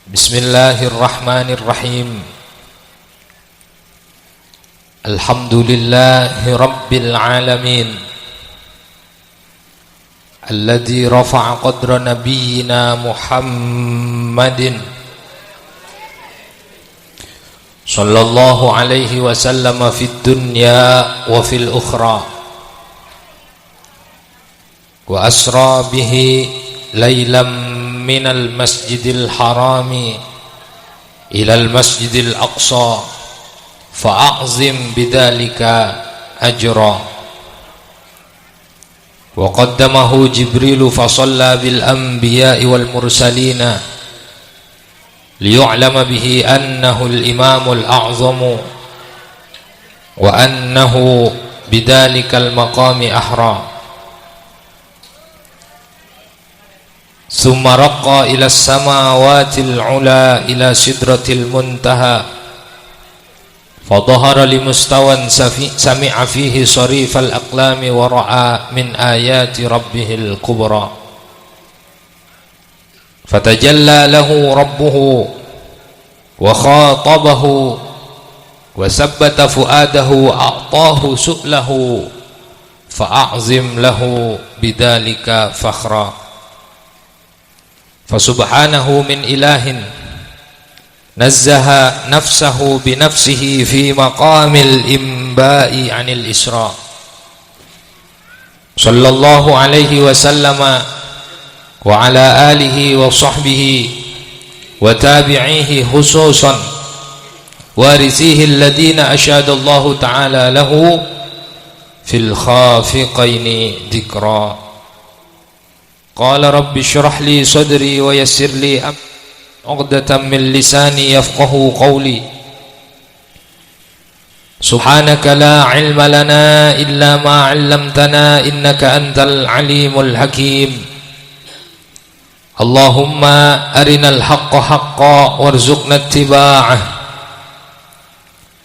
Bismillahirrahmanirrahim. Alhamdulillahi rabbil alamin, alladzi rafa'a qadra nabiyyina Muhammadin sallallahu alaihi wasallam fid dunya wa fil ukhra, wa asra bihi laylan minal masjidil harami ilal masjidil aqsa fa'azim bidzalika ajra. Wa qaddamahu Jibrilu fa shalla bil anbiya'i wal mursalina liyu'lama bihi annahu al imamul a'zamu wa annahu bidzalika al maqami ahra. Thumma raqqa ila as-samawatil 'ula ila sidratil muntaha fa dhahara limustawan sami'a fihi sarifal aqlami wa ra'a min ayati rabbihil kubra fatajalla lahu rabbuhu wa khatabahu wa sabbata fuadahu a'tahu su'lahu fa'azim lahu bidzalika fakhra. Fasubhanahu min ilahin nazzaha nafsahu binafsihi fi maqamil imba'i anil isra sallallahu alaihi wasallama wa ala alihi wa sahbihi wa tabi'ihi khususan warithihi alladhina ashadallahu ta'ala lahu fil khafiqaini dhikra. Qala rabbi shrah li sadri wa yassir li uqdatan min lisani yafqahu qawli. Subhanaka la ilma lana illa ma 'allamtana innaka antal alimul hakim. Allahumma arinal haqqa haqqan warzuqna ittiba'ah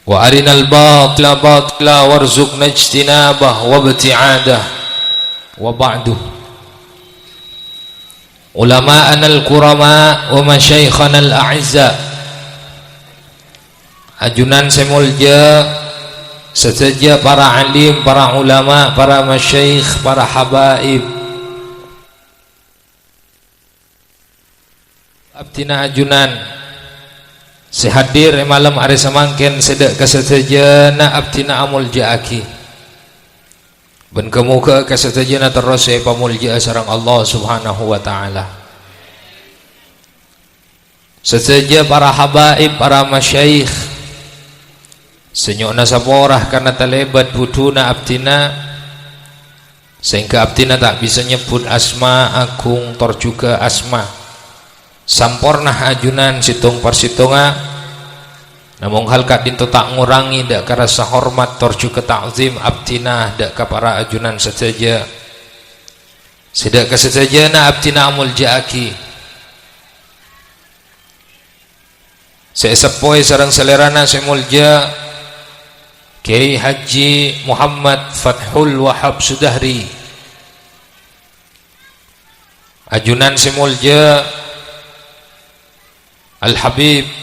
wa arinal batila batila warzuqna ijtinabah wa ibti'adah. Wa ba'du. Ulama'ana al-kurama wa masyaikhana al-a'izza, ajunan semulja sesaja para alim, para ulama, para masyaikh, para habaib, abtina ajunan sehadir malam hari samangken sedek kasesejana abtina amul jaaki ben kemuka kasesejana terus pamulja sareng Allah subhanahu wa ta'ala. Sesaja para habaib, para masyaikh senyokna saporah karena telebat buduna abtina sehingga abtina tak bisa nyebut asma agung tor juga asma sampornah ajunan situng persitunga namun hal kadinto tak ngurangi dak ka rasa hormat tor juga ta'zim abtina dak ka para ajunan sesaja sedak ka sesajana abtina amul jaaki sepoi sareng selerana semulja Kiai Haji Muhammad Fathul Wahab Sudahri, ajunan semulja Al Habib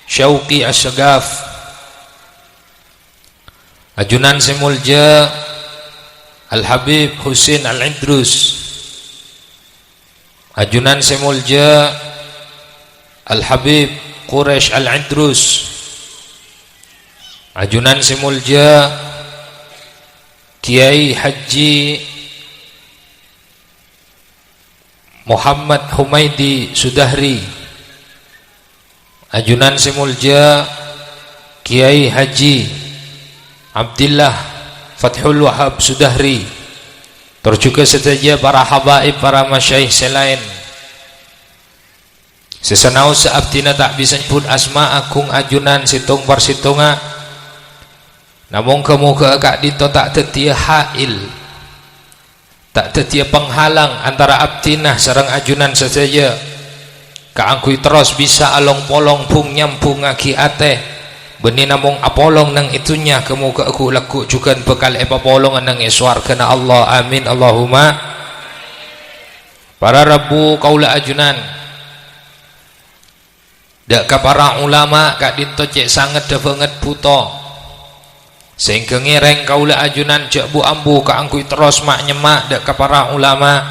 Syauqi Asyagaf, ajunan semulja Al Habib Husin Al Idrus, ajunan semulja Al Habib Quraish Al Idrus, ajunan semulja Kiai Haji Muhammad Humaidi Sudahri, ajunan semulja Kiai Haji Abdillah Fathul Wahab Sudahri, terjuga sesaja para habaib, para masyaikh selain sesenau seabtina tak bisa nyebut asma agung ajunan situng persitunga namun kemuka kak dito tak tetia hail tak tetia penghalang antara abtinah sareng ajunan sesaja kaangkui terus bisa along polong pung nyampung ngaki ateh beni namung apolong nang itunya kemuka aku laku juga bekal epa polong nang eswar kena Allah amin Allahumma. Para rabu kaula ajunan dak ka para ulama kak dinto cek sangat dah banget buta sehingga ngereng kaula ajunan cek bu ambu ka angkui terus mak nyemak dak ka para ulama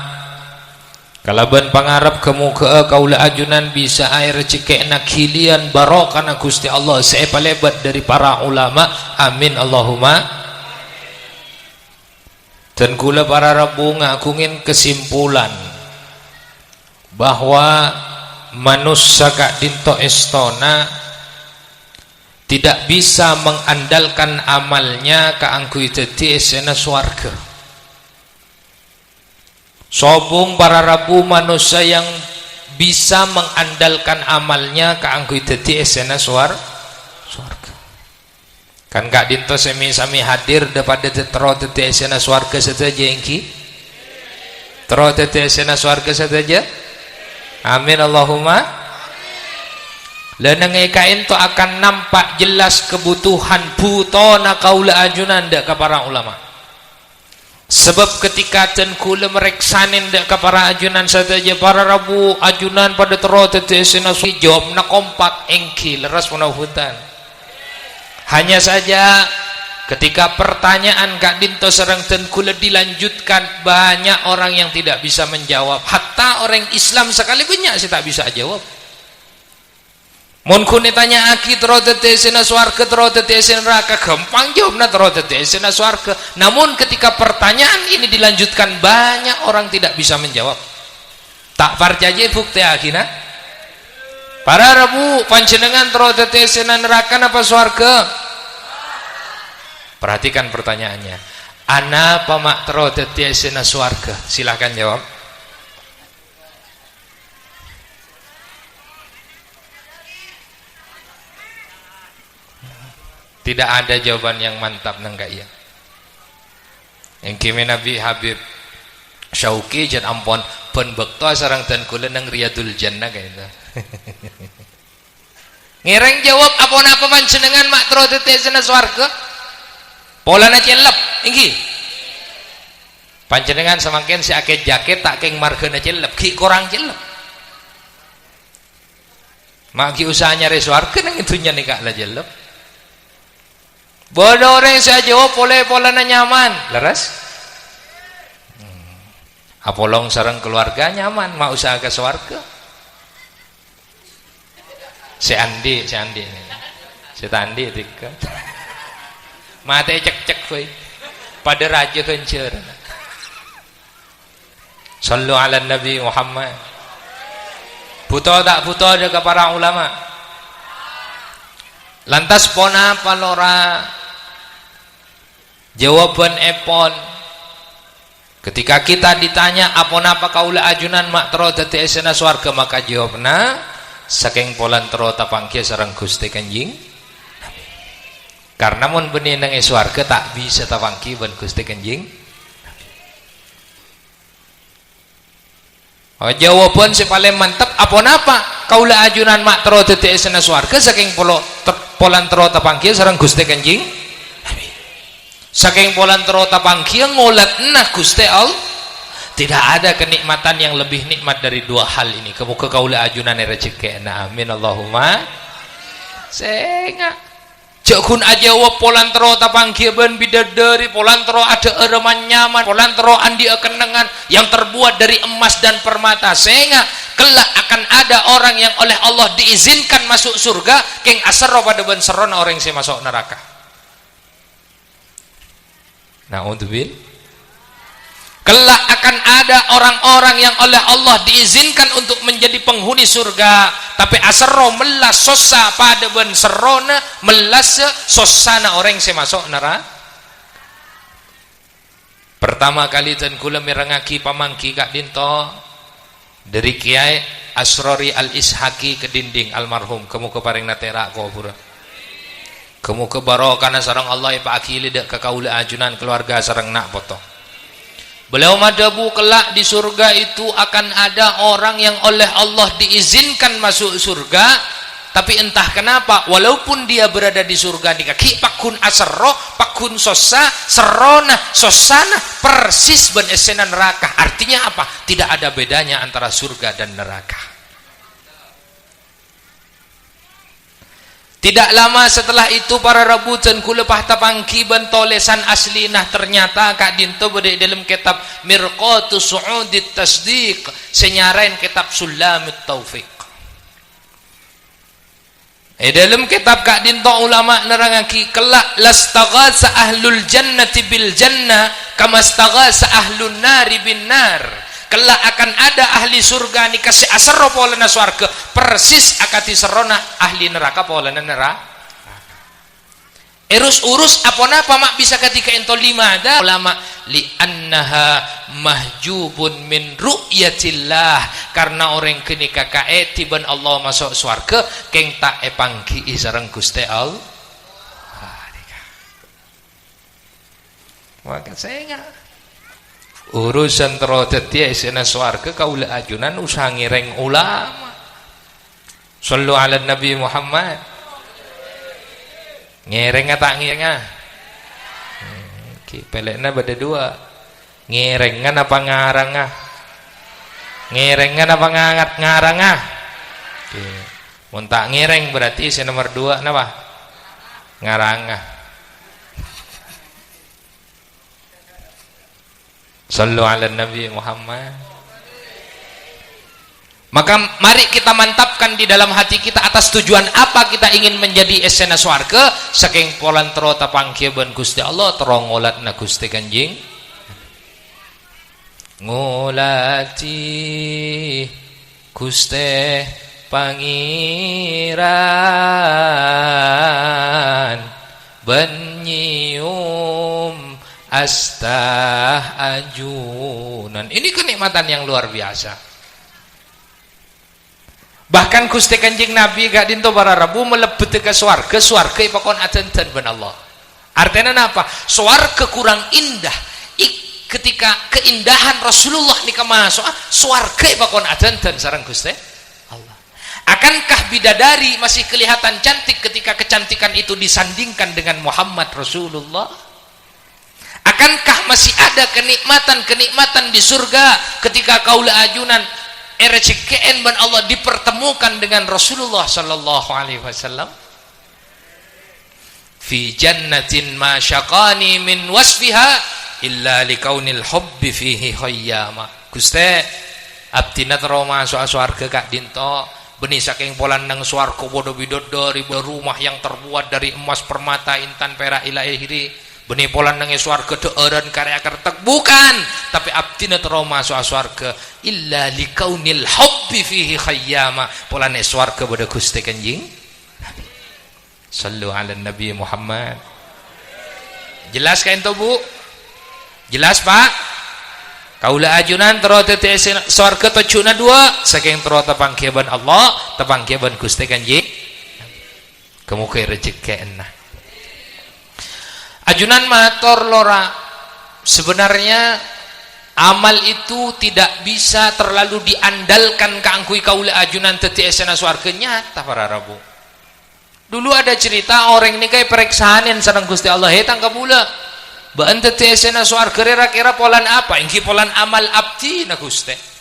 kalaban pangarap kemuka kaula ajunan bisa air cekek nak hilian barokana Gusti Allah sepalebat dari para ulama amin Allahumma. Dan kula para rabu ngakungin kesimpulan bahwa manusia kak dinto estona tidak bisa mengandalkan amalnya ka angkui teti esena swarga. Sobung para rabu manusia yang bisa mengandalkan amalnya ka angkui teti esena swarga. Kan kak dinto sami hadir daripada tetro teti esena swarga saja engki. Tero teti esena swarga saja. Amin Allahumma. Lenang ekain to akan nampak jelas kebutuhan butona kaula ajunan dak ka para ulama. Sebab ketika ten kula mereksanin dak ka para ajunan saja para rabu ajunan pada tero teti esena jawab na kompak engki leras punahutan. Hanya saja ketika pertanyaan kak dinto serang ten kula dilanjutkan banyak orang yang tidak bisa menjawab. Hatta orang Islam sekalipun sih tak bisa jawab. Mun kune tanya aki tero teti esena swarga tero teti esena neraka gampang jawabna tero teti esena swarga. Namun ketika pertanyaan ini dilanjutkan banyak orang tidak bisa menjawab. Tak percaya bukti akhirnya. Para rabu panjenengan tero teti esena neraka apa swarga? Perhatikan pertanyaannya. Ana pamak tero teti esena swarga? Silahkan jawab. Tidak ada jawaban yang mantap nangka iya. Yang kimi Nabi Habib Syauqi jan ampon pun bekto sarang dan kula nang Riyadul Jannah kayak itu. Ngereng jawab apa panjenengan mak tero teti esena swarga? Polana celep inggi. Panjenengan semakin si akeh jaket tak keng margana celep ki kurang celep. Maki usaha nyari swarga nang itunya nikah lah celep. Bodoh orang saya jawab polana nyaman leres. Apolong sareng keluarga nyaman mau usaha ke swarga. Si Tandi tiga. Mate cek we. Pada raja kencer. Sallu ala Nabi Muhammad. Buta tak buta ada para ulama. Lantas pona palora jawaban epon. Ketika kita ditanya apa kaula ajunan mak tero teti esena swarga maka jawabna saking polan tero tapangkia sareng Gusti Kanjing. Karena mun benih nang swarga tak bisa tapangki ban Gusti Kanjing. Jawaban si paling mantap apa kaula ajunan mak tero teti esena swarga saking polan tero tapangkia sareng Gusti Kanjing. Saking polan tero tapangkia ngolat nah Gusti Allah. Tidak ada kenikmatan yang lebih nikmat dari dua hal ini. Kemuka kaula ajunan rezeki. Nah, amin Allahumma. Senga. Jakun aja wa polan tero tapangkia ban bidadari, polan tero ada ereman nyaman, polan tero andi kenengan yang terbuat dari emas dan permata. Sehingga kelak akan ada orang yang oleh Allah diizinkan masuk surga, keng asaro pada ban serona orang yang masuk neraka. Na'udzubillah. Kelak akan ada orang-orang yang oleh Allah diizinkan untuk menjadi penghuni surga, tapi asro melas sosa pada ben serona melas sosana orang yang masuk neraka. Pertama kali dan kula mirengaki pamangki kak dinto dari Kiai Asrori Al-Ishaki ke dinding almarhum kamu keparing natera kubur. Kamu kebarokana sarang Allah ya Pak Akili dak kakaula ajunan keluarga sarang nak potong. Beliau madabu kelak di surga itu akan ada orang yang oleh Allah diizinkan masuk surga, tapi entah kenapa walaupun dia berada di surga di kaki pakun asro, pakun sosa, serona, sosana persis ben esena neraka. Artinya apa? Tidak ada bedanya antara surga dan neraka. Tidak lama setelah itu para rebutan ku lepah tapangki ban tolesan asli nah ternyata kak dinto bade dalam kitab Mirqatu Su'udit Tasdiq senyarain kitab Sulamut Taufiq. Dalam kitab kak dinto ulama nerangaki kelak lastaghatsa ahlul jannati bil jannah kama staghatsa ahlun nari bin nar. Kelak akan ada ahli surga ni kasih asaro polana swarga persis akati serona ahli neraka polana neraka. Urus apa mak bisa ketika ento lima ada ulama li annaha mahjubun min ru'yatillah karena orang kini kakae tiban Allah masuk swarga keng tak epangki sareng Gusti Allah. Maka saya enggak urusan terodeti esena swarga kaula ajunan usah ngireng ulama. Sallu ala Nabi Muhammad. Ngireng tak ngireng pelekna beda dua. Ngirengan apa ngarang ngirengan apa ngarang mun tak ngireng berarti si nomor dua napa ngarang. Sallu ala Nabi Muhammad. Maka mari kita mantapkan di dalam hati kita atas tujuan apa kita ingin menjadi esena swarga saking polan tero tapangkieu ban Gusti Allah terongolatna Gusti Kanjing ngolati Gusti Pangeran benyium astah ajunan. Ini kenikmatan yang luar biasa. Bahkan Gusti Kanjeng Nabi gak dinto para rabu melebet ke swarga ipakon adanten ben Allah. Artinya apa? Swarga kurang indah. Ketika keindahan Rasulullah nika masuk, swarga ipakon adanten sareng Gusti Allah. Akankah bidadari masih kelihatan cantik ketika kecantikan itu disandingkan dengan Muhammad Rasulullah? Akankah masih ada kenikmatan di surga ketika kaula ajunan RCKN ban Allah dipertemukan dengan Rasulullah sallallahu alaihi wasallam? Fi jannatin ma syaqani min wasfiha illa likaunil hubbi fihi khayyama. Gusti abdina tero masuk swarga kak dinto benih saking polan nang swarga bodo bidodari rumah yang terbuat dari emas permata intan perak ila akhiri. Benih polan nang swarga deueureun karya kertek bukan, tapi abdina tero masuk swarga illa likaunil hubbi fihi khayyama. Polane swarga pada Gusti Kanjing Nabi. Sallu ala Nabi Muhammad. Jelas ka ento Bu? Jelas Pak? Kaula ajunan tero tete swarga tujuna dua saking tero tepangkiban Allah, tepangkiban Gusti Kanjing. Kemuke rezeki ajunan matur lora sebenarnya amal itu tidak bisa terlalu diandalkan kaangkui kaula ajunan teti esena swarga nyata para rabu. Dulu ada cerita orang ini kayak periksaanin sareng Gusti Allah hetang kabula baen teti esena swarga kira-kira polan apa ingki polan amal abdi na Gusti.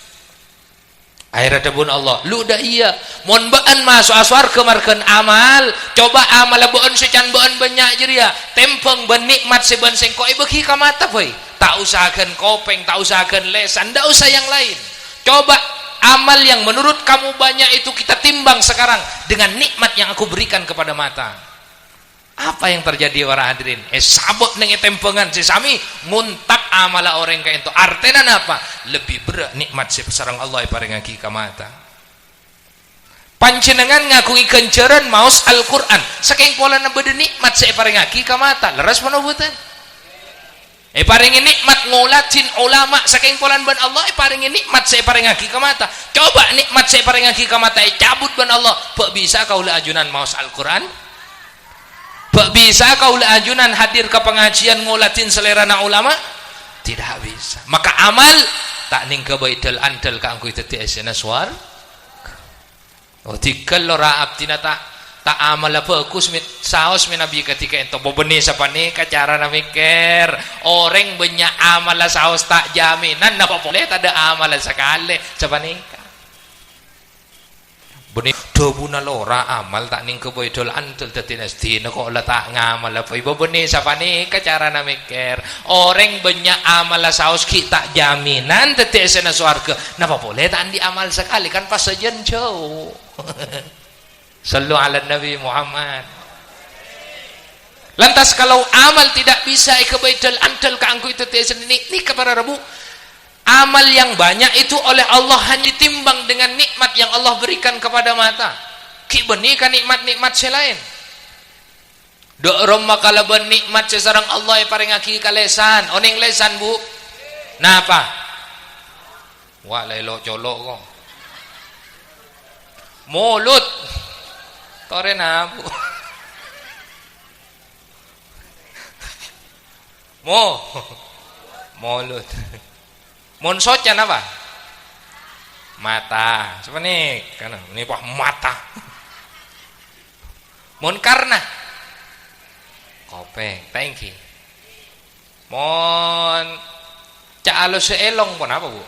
Akhirnya debun Allah lu dah iya mon baan masuk swarga markeun amal coba amal beun secan beun banyak jeria tempeng benikmat seban sengko beuki ka mata boy tak usahakan kopeng tak usahakan lesan tak usah yang lain coba amal yang menurut kamu banyak itu kita timbang sekarang dengan nikmat yang aku berikan kepada mata. Apa yang terjadi para hadirin? Sabot neng tempengan sesami muntak amala orang kayak itu. Artinya apa? Lebih berat nikmat sareng Allah parengaki ka mata. Panjenengan ngakui kenceran maos Al-Qur'an. Saking pola beudeung nikmat parengaki ka mata. Leres panobutan. Paringi nikmat ngolatin ulama saking polan ban Allah paringi nikmat parengaki ka mata. Coba nikmat parengaki ka mata cabut ban Allah. Pak bisa kaula ajunan maos Al-Qur'an? Pak bisa kaula ajunan hadir ke pengajian ngolatin selera na ulama? Tidak bisa. Maka amal tak ning ke baitul andal ka angku teti esena swar. Oh tikal lora abdina tak amal apa kus mit saos mi nabi ketika ento bobeni sapane ka cara na mikir. Orang banyak amal saos tak jaminan napa boleh tak ada amal sakale sapane. Beni dobuna lora amal tak ning keboidol antul dadi dina kok letak ngamal apa ibu beni sapane kacarana mikir orang banyak amal saus kita jaminan dadi esena swarga napa boleh tak di amal sekali kan pas sejen jauh. Sallu ala Nabi Muhammad. Lantas kalau amal tidak bisa keboidol antul kaangku itu esena ini kepada Rabu amal yang banyak itu oleh Allah hanya ditimbang dengan nikmat yang Allah berikan kepada mata. Ki benih kan nikmat-nikmat selain. Dok romma kala ben nikmat sesarang Allah yang paring aki kalesan. Oning lesan bu. Napa? Wah lelo colok kok. Mulut. Tore na bu. Mulut. Mun socan apa? Mata. Siapa nih? Karena ini wah mata. Mun karena kopeng, thank you. Mun cak alus elong pun apa bu?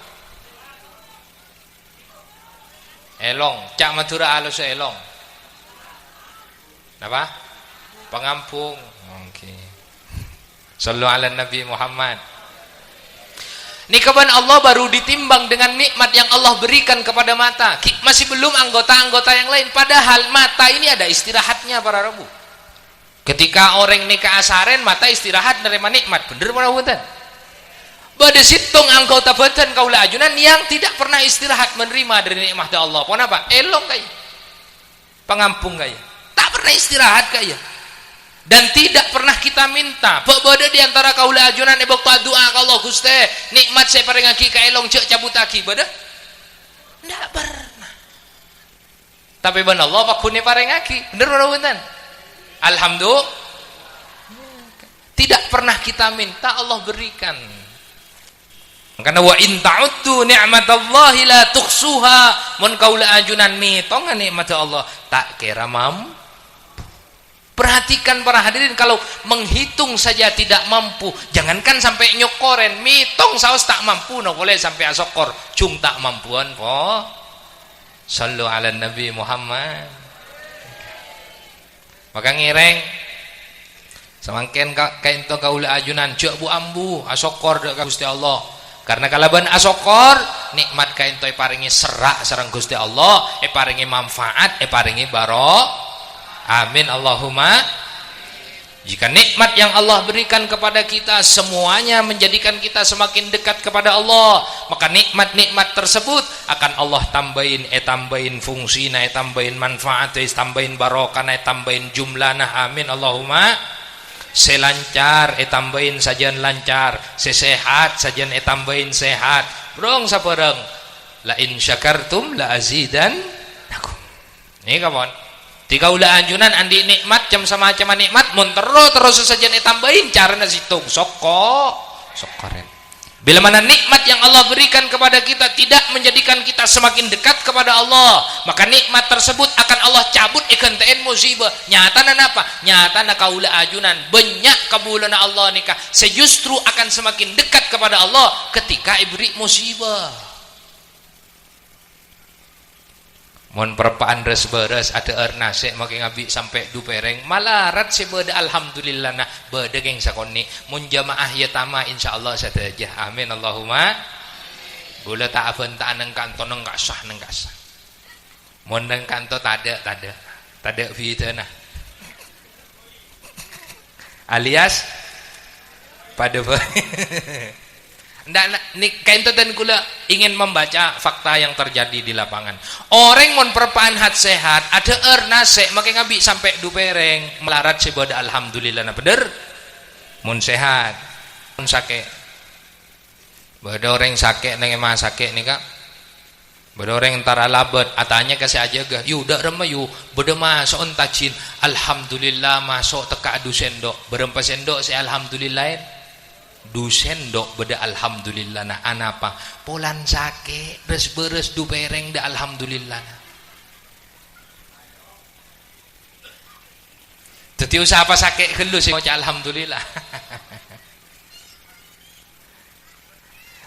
Elong, cak Madura alus elong. Apa? Pengampung. Oke. Sallu ala Nabi Muhammad. Nikaban Allah baru ditimbang dengan nikmat yang Allah berikan kepada mata. Masih belum anggota-anggota yang lain. Padahal mata ini ada istirahatnya para Rabu. Ketika orang nikah asaren mata istirahat menerima nikmat. Bener para hutan. Pada situng anggota badan kaula ajunan yang tidak pernah istirahat menerima dari nikmat Allah. Pon apa? Elong kaya. Pengampung kaya. Tak pernah istirahat kaya. Dan tidak pernah kita minta pokoknya di antara kaula ajunan ebok doa ka Allah Gusti nikmat saya paring aki ka elong cek cabut aki bada ndak pernah tapi ban Allah pakune paring aki bener ora wonten alhamdulillah tidak pernah kita minta Allah berikan karena wa in ta'uddu ni'matallahi la tuhsuha mun kaula ajunan mitong nikmat Allah tak kira mampu. Perhatikan para hadirin kalau menghitung saja tidak mampu jangankan sampai nyokoren mitong saus tak mampu no boleh sampai asokor cung tak mampuan po sallu ala Nabi Muhammad maka ngireng semangken kainto kaula ajunan cek bu ambu asokor dek Gusti Allah karena kalaban asokor nikmat kainto paringi serak sareng Gusti Allah paringi manfaat paringi barok. Amin Allahumma. Jika nikmat yang Allah berikan kepada kita semuanya menjadikan kita semakin dekat kepada Allah, maka nikmat-nikmat tersebut akan Allah tambahin fungsina tambahin manfaat tambahin barokah tambahin jumlahna. Amin Allahumma. Selancar tambahin sajian lancar, sesehat sajian tambahin sehat. Brong sapereng. La in syakartum la azidannakum. Nih kawan. Tiga ulah anjunan andi nikmat jam sama macam nikmat mun terus saja tambahin caranya situng sokoren bila mana nikmat yang Allah berikan kepada kita tidak menjadikan kita semakin dekat kepada Allah maka nikmat tersebut akan Allah cabut ikan teen musibah nyatana apa nyatana kaula ajunan banyak kabulana Allah nikah sejustru akan semakin dekat kepada Allah ketika ibri musibah. Mon perpaan res beres ada nasi makin ngabi sampai du pereng malarat si beda alhamdulillah nah beda geng sakoni mun jamaah ya tama insyaallah saja amin Allahumma boleh tak abentaan neng kanto neng sah mon neng kanto tada video nah alias pada Ndak kain dan kula ingin membaca fakta yang terjadi di lapangan. Orang mon perpaan hat sehat, ada nase makai ngabi sampai du pereng melarat sebada alhamdulillah na bener. Mon sehat, mon sakit. Bada orang sakit neng emang sakit nih kak. Bada orang tara labet, atanya kasih aja gak. Yu dak remah yu, bada masuk ontajin. Alhamdulillah masuk teka adu sendok. Berempat sendok saya alhamdulillah. Du sendok beda alhamdulillah nah anapa polan sakit beres du pereng da alhamdulillah nah. Teti usaha apa sakit gelu sih alhamdulillah.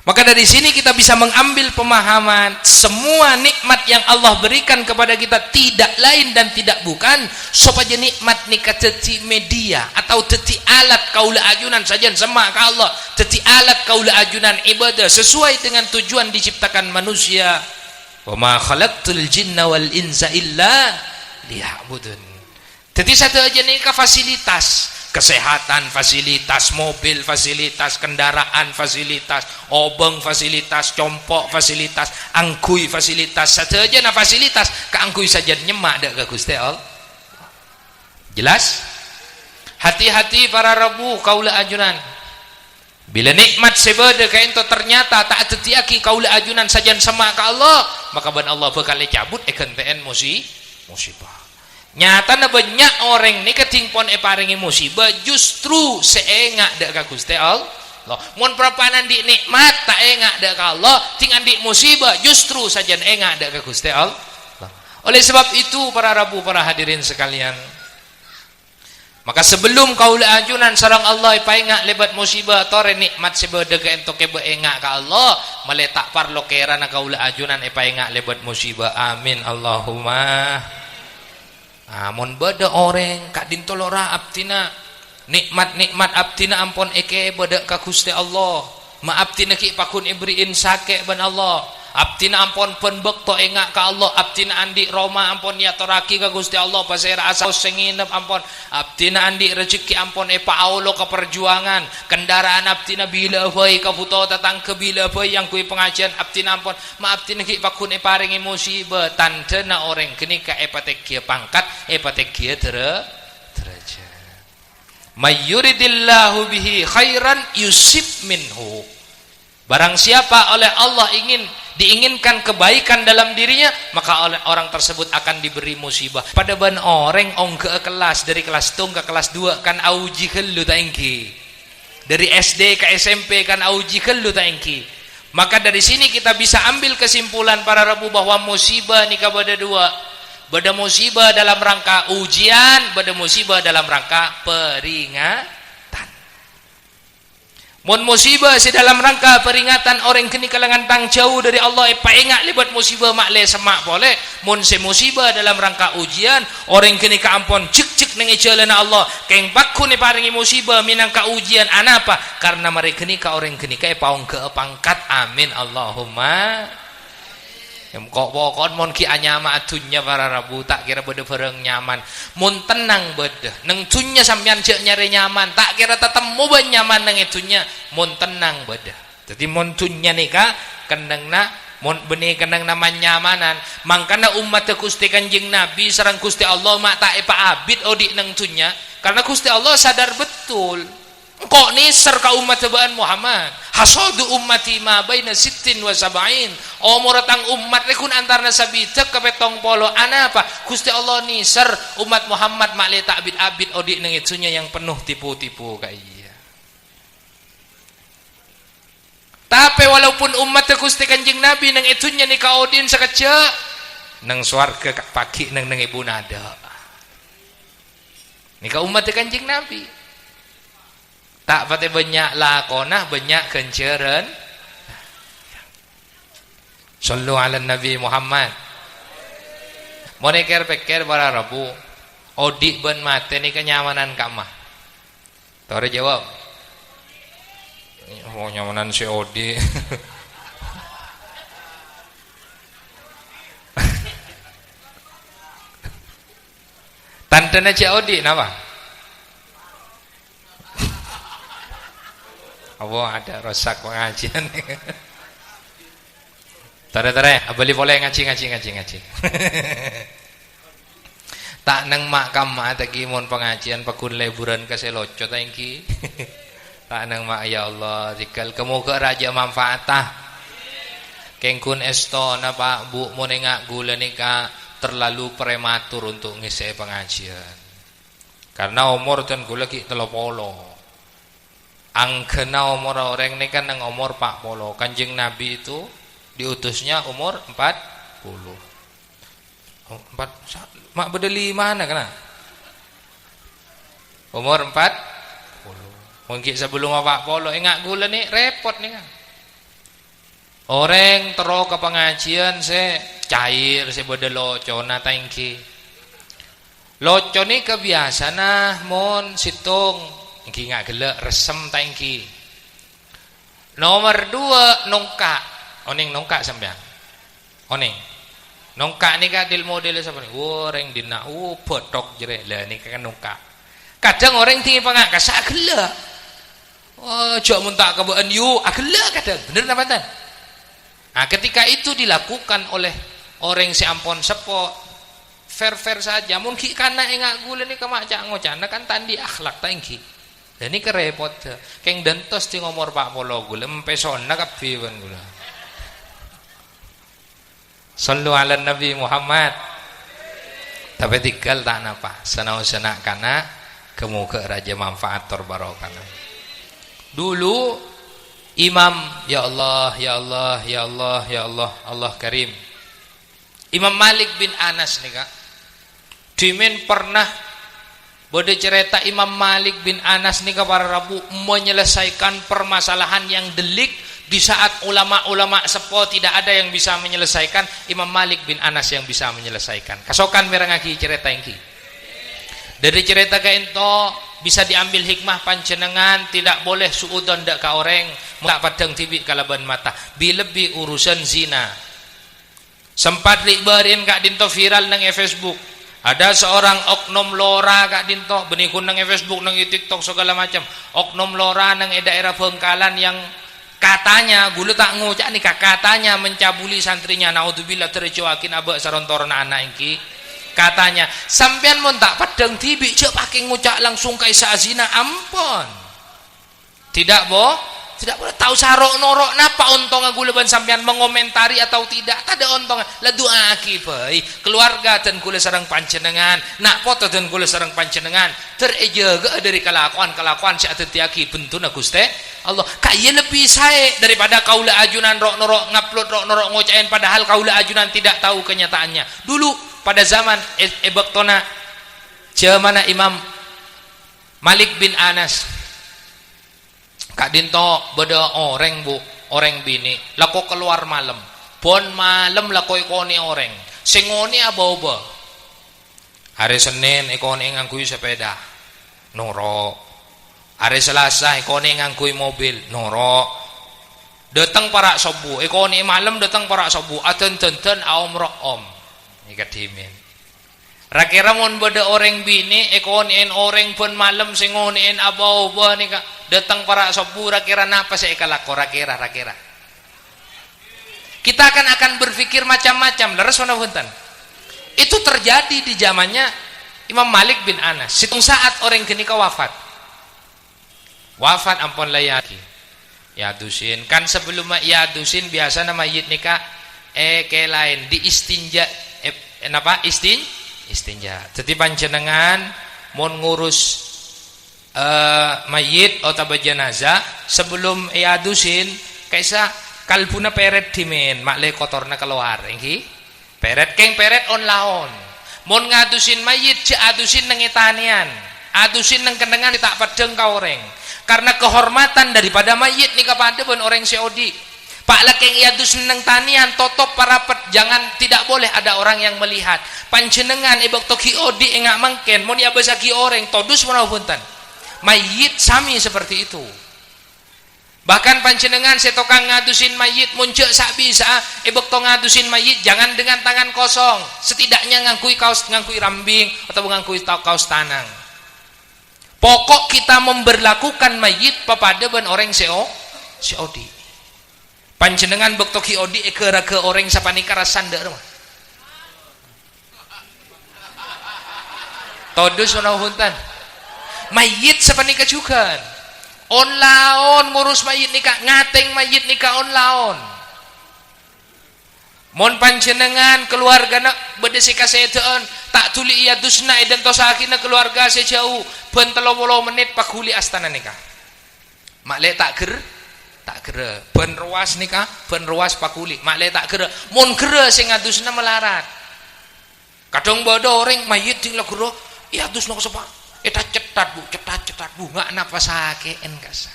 Maka dari sini kita bisa mengambil pemahaman semua nikmat yang Allah berikan kepada kita tidak lain dan tidak bukan supaya nikmat nika teti media atau teti alat kaula ajunan saja sama ke Allah, teti alat kaula ajunan ibadah sesuai dengan tujuan diciptakan manusia. Wa ma khalaqtul jinna wal insa illa liya'budun. Teti satu aja nika fasilitas kesehatan, fasilitas mobil, fasilitas kendaraan, fasilitas obeng, fasilitas compok, fasilitas angkui, fasilitas satu aja na fasilitas keangkui saja nyemak dak ke Gusti Allah. Jelas? Hati-hati para rabu kaula ajunan. Bila nikmat sebeda ka ento ternyata tak tetiaki kaula ajunan sajan sama ka Allah, maka ban Allah bakal cabut ekenten musibah. Nyata na banyak orang ni ketingpon paringi musibah justru seengak dak ka Gusti Allah. Mun prapanan di nikmat tak engak dak ka Allah, tingan di musibah justru saja engak dak ka Gusti Allah. Oleh sebab itu para rabu, para hadirin sekalian, maka sebelum kaula ajunan sareng Allah paengak lebat musibah tore nikmat sebeda ka ento kebe engak ka Allah, maletak parlo kerana kaula ajunan paengak lebat musibah. Amin Allahumma. Amun beda orang kak dintolora abtina nikmat abtina ampon eke beda ka Gusti Allah. Maaf tina ki pakun ibriin sake ban Allah. Abtina ampon penbek to engak ka Allah. Abtina andi Roma ampon ya toraki ka Gusti Allah pasera asal senginep ampon. Abtina andi rezeki ampon paaulo ka perjuangan. Kendaraan abtina bila hoy ka puto tatang ke bila hoy yang kui pengajian abtina ampon. Maaf tina ki pakun paringi musibah tandena orang kini ka patek kieu pangkat patek kieu derajat. Mayyuridillahu bihi khairan yusib minhu. Barang siapa oleh Allah diinginkan kebaikan dalam dirinya, maka oleh orang tersebut akan diberi musibah. Pada ban orang ke kelas dari kelas 1 ke kelas 2 kan auji kellu taengki. Dari SD ke SMP kan auji kellu taengki. Maka dari sini kita bisa ambil kesimpulan para rabu bahwa musibah ni kabada dua. Bada musibah dalam rangka ujian, bada musibah dalam rangka peringatan. Mun musibah si dalam rangka peringatan orang kini kalangan tang jauh dari Allah paengak libat musibah makle semak boleh. Mun si musibah dalam rangka ujian orang kini kaampon cek nang jalan Allah keng pakku ni paringi musibah minangka ujian anapa karena mereka kini ka orang kini ka paung ke pangkat. Amin Allahumma. Kok pokon mon ki anyama atunya para rabu tak kira beda bareng nyaman. Mun tenang beda neng tunya sampean cek nyari nyaman tak kira tetemu ben nyaman neng itunya. Mun tenang beda. Jadi mun tunya nika kendengna mun benih kendeng nama nyamanan. Mangkana umat Gusti Kanjeng Nabi sareng Gusti Allah mak tak abid odi neng tunya karena Gusti Allah sadar betul. Kok nisar ka umat tebaan Muhammad hasadu ummati ma baina sittin wa sab'in umuratang umat rekun antarna sabitek ke petong polo anapa Gusti Allah nisar umat Muhammad makle takbid abid odik nang itunya yang penuh tipu-tipu ka iya. Tapi walaupun umat Gusti Kanjeng Nabi nang itunya ni ka odin sakeca nang swarga kak pagi nang ibu nada ni ka umat Kanjeng Nabi tak pati banyak lakonah banyak kenceran. Sallu ala Nabi Muhammad. Moneker peker para rabu odik ben mate ni kenyamanan kamah. Tore jawab. Oh nyamanan si odik. Tantana si odik napa? Allah ada rosak pengajian. Tare beli boleh ngaji. Tak neng makam mak tagi mon pengajian pakun liburan ke seloco tangki. Tak neng mak ya Allah dikal kamu ke raja manfaatah. Kengkun esto na Pak Bu mon engak gula nika terlalu prematur untuk ngisi pengajian. Karena umur dan gula ki 30. Angkena umur orang ini kan nang umur 40. Kanjeng Nabi itu diutusnya umur 40. Mak bedeli mana kena? Umur 40. Mungkin sebelum 40 enggak gula nih repot nih kan. Orang tero ke pengajian se cair se bode loco na tangki. Loco ni kebiasaan mon situng ingki ngak gelek resem tangki. Nomor 2 nongkak. Oning nongkak sampean. Oning. Nongkak ni kadil model sapa ni? Orang dina botok jere. Lah ni kan nongkak. Kadang orang tinggi pangak kasak gelek. Oh, jok muntak kebaan yu gelek kadang. Bener napa tan? Nah, ketika itu dilakukan oleh orang si ampon sepo fair saja mungkin karena engak gula ni kemak ngocana kan tandi akhlak tangki dan ini kerepot keng dentos di ngomor pak polo gula empesona kapiwan gula sallu ala nabi Muhammad tapi tinggal tak napa senau-senak karena kemuka raja manfaat barokah dulu Imam ya Allah ya Allah ya Allah ya Allah Allah Karim Imam Malik bin Anas nih kak dimin pernah bode cerita Imam Malik bin Anas nih kak para rabu menyelesaikan permasalahan yang delik di saat ulama-ulama sepo tidak ada yang bisa menyelesaikan Imam Malik bin Anas yang bisa menyelesaikan kasokan merangaki cerita yang ki dari cerita ke ento bisa diambil hikmah panjenengan tidak boleh suudon dak ka orang tak padang tibik kalaban mata lebih urusan zina sempat libarin kak dinto viral nang Facebook ada seorang oknum lora kak dinto benikun nang Facebook nang TikTok segala macam oknum lora nang daerah Bengkalan yang katanya gulu tak ngucak nih katanya mencabuli santrinya naudzubillah tercuakin abek sarontoran anak iki katanya sampean mon tak padang tibik cek pakai ngucak langsung kaisa zina ampun tidak tidak boleh tahu sarok norok napa untong aku leban sampean mengomentari atau tidak ada untong la doa akibai keluarga dan kula sareng panjenengan nak foto dan kula sareng panjenengan terejaga dari kelakuan saatetiaki bentuna Gusti Allah kaya lebih sae daripada kaula ajunan rok norok ngupload rok norok ngocain padahal kaula ajunan tidak tahu kenyataannya dulu pada zaman ebaktona zamana Imam Malik bin Anas kak dinto beda orang bini lako keluar malam bon malam lako ikoni orang singoni aba-aba hari Senin ikoni ngangkui sepeda noro hari Selasa ikoni ngangkui mobil noro datang para sobu ikoni malam datang para sobu aten-tenten aom room ikat dimin rakira mon beda orang bini ekonin orang pun malam singonin abau-abau nih kak datang para sobu rakira napa saya kalako rakira kita akan berpikir macam-macam leres mana punten itu terjadi di zamannya Imam Malik bin Anas situng saat orang genika wafat ampun layaki ya dusin kan sebelum ya dusin biasa nama mayit nikah ke lain di istinja kenapa istinja jadi panjenengan mau ngurus mayit atau jenazah sebelum iadusin kaisa kalbuna peret dimen makle kotorna keluar iki peret on laon mau ngadusin mayit adusin nang etanian adusin nang kendengan tak padeng ka orang karena kehormatan daripada mayit nih kepada pun orang seodi Pak lekeng iadus neng tanian totop parapet jangan tidak boleh ada orang yang melihat panjenengan ibok toki odi engak mangken mau dia besaki orang todus punten mayit sami seperti itu bahkan panjenengan setokang ngadusin mayit muncul sak bisa ibok to ngadusin mayit jangan dengan tangan kosong setidaknya ngangkui kaos ngangkui rambing atau ngangkui kaos tanang pokok kita memberlakukan mayit kepada ben orang seodi panjenengan bekto ki odi ekera ke orang sapanika rasanda rumah todus ono huntan mayit sapanika juga on laon ngurus mayit nikah ngateng mayit nikah on laon mon panjenengan keluarga nak bedesi kasetaan tak tuli iya dusna dan tosakina keluarga sejauh ben 30 menit pakuli astana nikah makle tak gere ben ruas nikah ben ruas pakuli makle tak gere mun gere sing adusna melarat kadang bodo orang mayit ding lagro ya adusna kesepak eta cetat bu nggak napa sakean kasa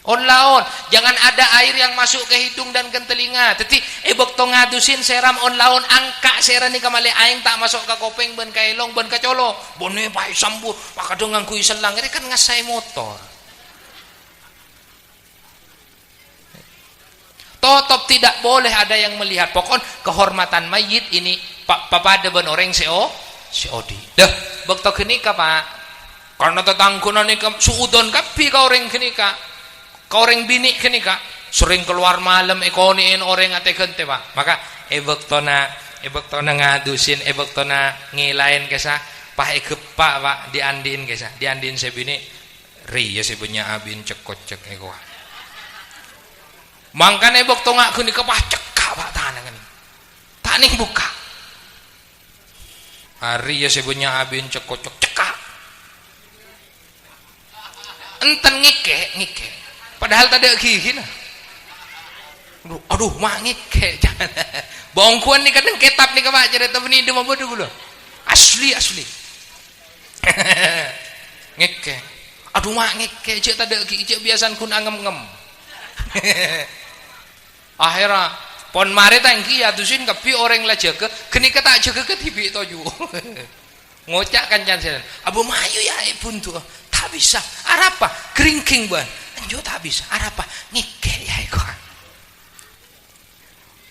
On laon, jangan ada air yang masuk ke hidung dan ke telinga. Teti bekto ngadusin seram on laon angka seran ni kamali aing tak masuk ke kopeng ben kailong ben kacolo. Bone pai sambut, pakadong ngangkui selang ini kan ngasai motor. Totop tidak boleh ada yang melihat. Pokon kehormatan mayit ini papada ben orang si odi. Dah bekto kenika Pak. Karena tetangkunan ni suudon kapi ka orang kenika. Kau orang bini kenika sering keluar malam ikoniin orang ate kente Pak. Maka ebektona ngadusin ebektona ngilain kesa pah kepak Pak diandiin kesa diandiin saya bini ri ya sebenarnya abin cekot cek eko. Mangkan ebekto ngak kenika pah cekak Pak tanah kan. Tak ning buka. Hari ya sebenarnya abin cekot cekak. Enten ngike. Padahal tadi gigi nah. Aduh mak ngike jangan. Bongkuan nih kadang ketap nih Pak cerita beni dia mau bodoh dulu. Asli. Ngike. Aduh mak ngike cek tadi gigi cek biasan kun angem. Akhirnya pon mare tangki atusin kapi orang lah jaga kenika tak jaga ke TV toju. Ngocak kan jangan. Abu mayu ya pun tuh tak bisa. Arapa keringking ban. Anjo tak bisa. Arapa ngike ya iko.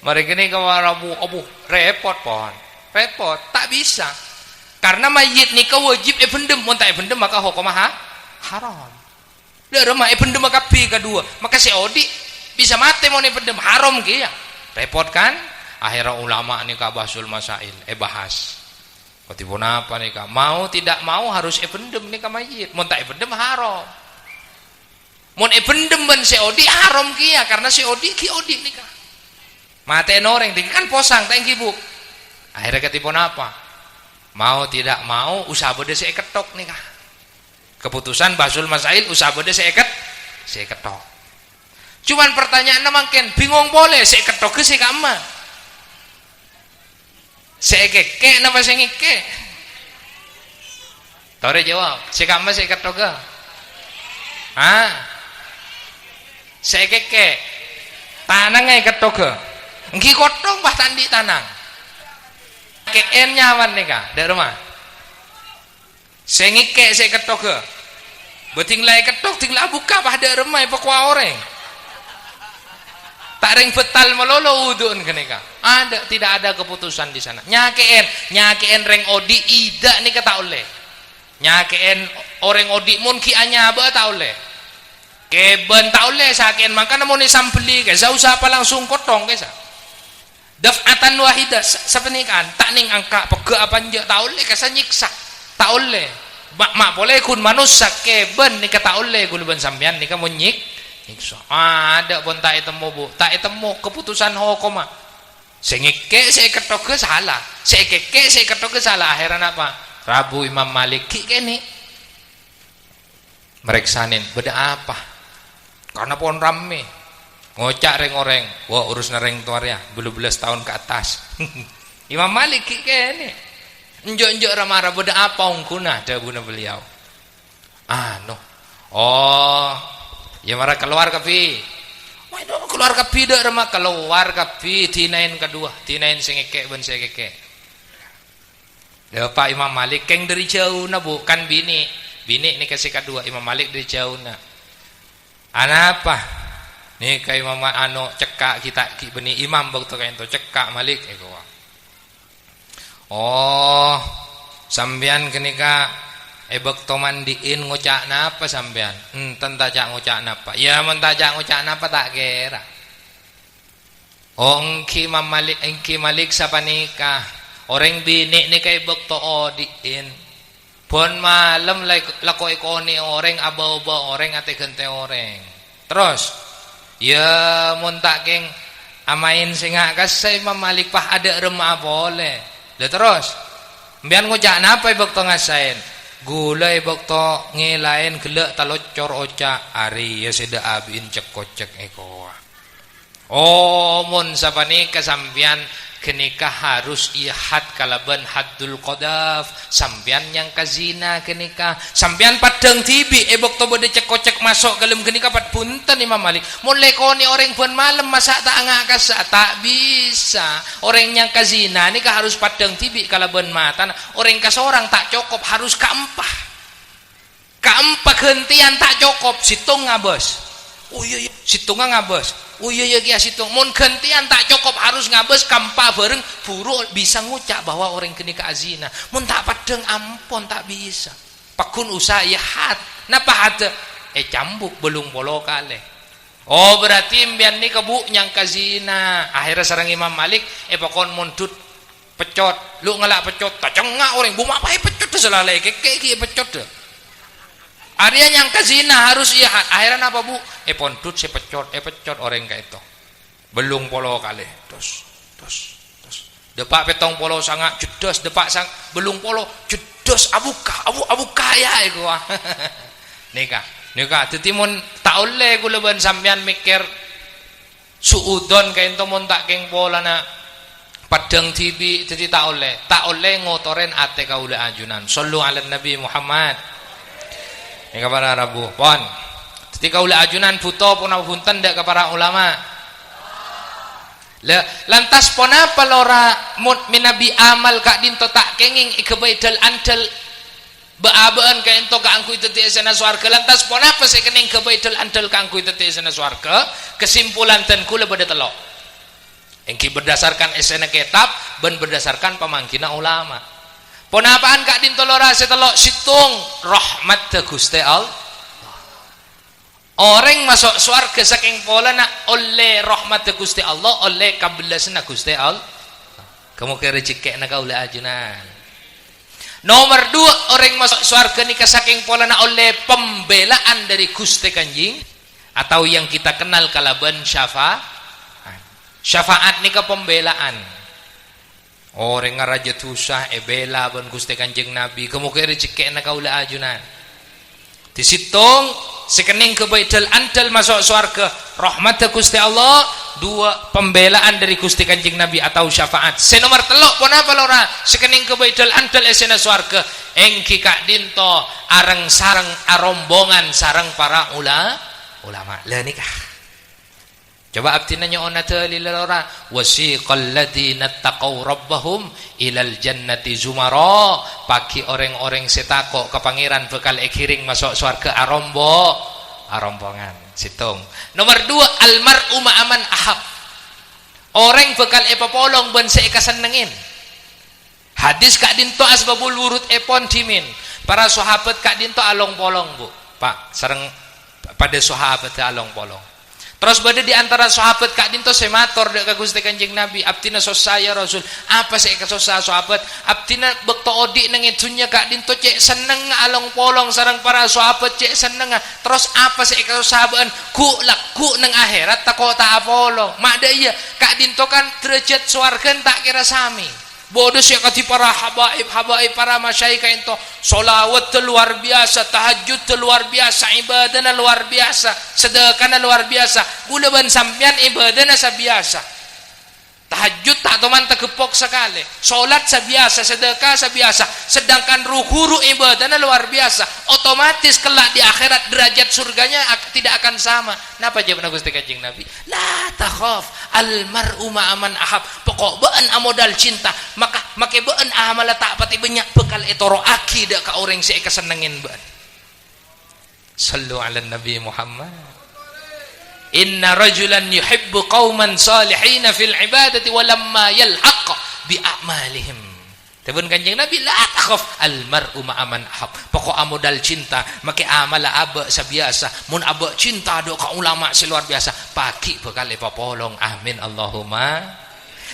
Mari kini kawarabu abu repot pohon. Repot tak bisa. Karena mayit nikah wajib pendem. Mun tak pendem maka hukumah haram. Dah rumah pendem maka pi kedua. Maka si odi bisa mati mau pendem haram kia. Repot kan? Akhirnya ulama nih bahasul masail bahas. Kotipun apa nih kak? Mau tidak mau harus pendem nih mayit. Mun tak pendem haram. Mun pendem ben si odi haram kia karena si odi ki odi nih kak. Mate noreng tinggi kan posang tangki bu. Akhirnya ketipun apa? Mau tidak mau usaha bede saya ketok nih kak. Keputusan bahasul masail usaha bede saya ketok. Cuman pertanyaannya makin bingung boleh saya ketok ke saya kama. Saya keke napa saya ngike? Tore jawab. Saya kama saya ketok ke? Saya keke. Tanang ngai ketok ke? Ngi kotong bah tandi tanang. Keken nyawan nih kak dari rumah. Saya ngike saya ketok ke? Betinglai ketok tinggal buka bah dari rumah pakwa orang. Tak ring betal melolo udun kenika. Ada tidak ada keputusan di sana. Nyakeen reng odi ida nih kata oleh. Nyakeen orang odi mun ki anya ba ta oleh. Keben ta oleh saken maka namun sampeli ke usah apa langsung kotong ke sa. Dafatan wahidah sapenikan tak ning angka pege apa nje ta oleh ke nyiksa. Ta oleh. Mak boleh kun manusia keben nih kata oleh guluban sampean nih kamu ada pun tak temu bu, tak temu keputusan hokoma. Sengike saya ketok ke salah, saya ketok ke salah. Akhirnya apa? Rabu Imam Malik kini mereksanin beda apa? Karena pohon rame, ngocak reng wah urus nereng tuarnya, belum 12 tahun ke atas. Imam Malik kini, enjok ramah beda apa ungkuna ada guna beliau. Ya marah keluar kapi. Wah itu keluar kapi dah remah keluar kapi tinain kedua tinain sengeke ben sengeke. Pak Imam Malik keng dari jauh na bu kan bini ini kasih kedua Imam Malik dari jauh na. Apa? Nih kayak Imam cekak kita beni imam waktu kayak itu cekak Malik eko. Oh sambian kenika ebek to mandiin ngocak napa sampean? Tentajak ngocak napa? Ya mentajak ngocak napa tak kira. Engki Malik sapa nikah. Orang bini ni kay ebek to odiin. Bon malam lako ikoni orang aba-aba orang ate gente orang. Terus ya mun tak keng amain singa kasay Imam Malik pah ada remah boleh. Lah terus mbian ngocak napa ebek to ngasain? Gulai bakto ngelain gelak talocor oca ari ya seda abin cek kocek eko. Oh mun sapani kesampian kenika harus ihad kalaban haddul qadaf sampean yang kazina kenika sampean padang tibi ebok to bode cek-cek masuk galem kenika pat punten Imam Malik mulai koni orang pun malam masa tak angak kasa tak bisa orang yang kazina nika harus padang tibi kalaban mata orang kasorang tak cukup harus keempah hentian tak cukup situng ngabos oh iya situng ngabos oh iya kia situng mun gantian tak cukup harus ngabes kampa bareng buru bisa ngucap bahwa orang kini ke azina mun tak padeng ampun tak bisa pakun usaha ya hat napa ada cambuk belum polo kale oh berarti mbian ni kebu nyang kazina akhirnya sarang Imam Malik pakon mundut pecot lu ngelak pecot tak cengak orang buma apa pecot selalai keke pecot deh Arya yang kazina harus iya akhirnya apa bu pondut si pecot orang kayak itu belum polo kali terus depak petong polo sangat judos depak sang belum polo judos abu kaya itu nikah tetimun tak oleh gula ban sampean mikir suudon kayak itu mon tak keng pola na padang tibi jadi tak oleh ngotoren ate kaula ajunan sallu ala nabi Muhammad ini kepada Rabu pon ketika ulah ajunan buto pun punten dak kepada ulama lantas pon apa lora minabi amal kak dinto tak kenging ikebaidal andal beabaan ka ento ka angku itu tiasana swarga lantas pon apa saya kening kebaidal andal ka angku itu tiasana swarga kesimpulan ten kula pada telok engki berdasarkan esena kitab ben berdasarkan pamangkina ulama ponapaan kak dintolora setelok situng rahmat de Gusti Allah orang masuk surga saking pola nak oleh rahmat de Gusti Allah oleh kabelasna Gusti Allah kamu kira rezeki nak kaula ajunan nomor 2 orang masuk surga nikah saking pola nak oleh pembelaan dari Gusti Kanjing atau yang kita kenal kalaban syafaat nikah pembelaan orang ngaraja tusah bela ban Gusti Kanjeng Nabi kamu kira rezeki na kaula ajunan disitong sekening kebaidal andal masuk surga rahmat Gusti Allah 2 pembelaan dari Gusti Kanjeng Nabi atau syafaat senomor 3 pun apa lora sekening kebaidal andal esena surga engki kak dinto areng sareng arombongan sareng para ulama lah nikah coba abdi nanya ona tali lora wasiqal ladzina taqaw rabbahum ilal jannati zumara pagi orang-orang setako ke pangeran bekal ekiring masuk surga arombongan situng nomor 2 almar'u ma'aman ahab orang bekal epopolong ben seika senengin hadis kak dinto asbabul wurud epon dimin para sahabat kak dinto along polong bu pak sareng pada sahabat along polong terus bade di antara sahabat kak dinto semator dek ka Gusti Kanjeng Nabi abdina sosaya Rasul apa sih kasosaya sahabat abdina bekto odi nang itunya kak dinto cek seneng along polong sareng para sahabat cek seneng terus apa sih kasosaban ku nang akhirat tak kok tak apolong mak iya kak dinto kan derajat swarga tak kira sami bodoh sih kati para habaib para masyaikh ento solawat luar biasa tahajud luar biasa ibadah luar biasa sedekah luar biasa gula ban sampean ibadah sabiasa tahajud tak teman tegepok sekali solat sabiasa sedekah sabiasa sedangkan ruku ibadah luar biasa otomatis kelak di akhirat derajat surganya tidak akan sama napa jawab Gusti Kanjeng Nabi la takhaf almar'u ma'aman ahab pokok beun amodal cinta maka make beun amal tak pati banyak bekal etoro aki dak ka orang sing kesenengin beun sallu ala nabi Muhammad inna rajulan yuhibbu qauman salihin fil ibadati walamma yalhaq bi a'malihim tebun Kanjeng Nabi la takhaf al mar'u ma'aman ahab pokok amodal cinta make amal aba sabiasa mun aba cinta do ka ulama seluar biasa pagi bakal epapolong amin Allahumma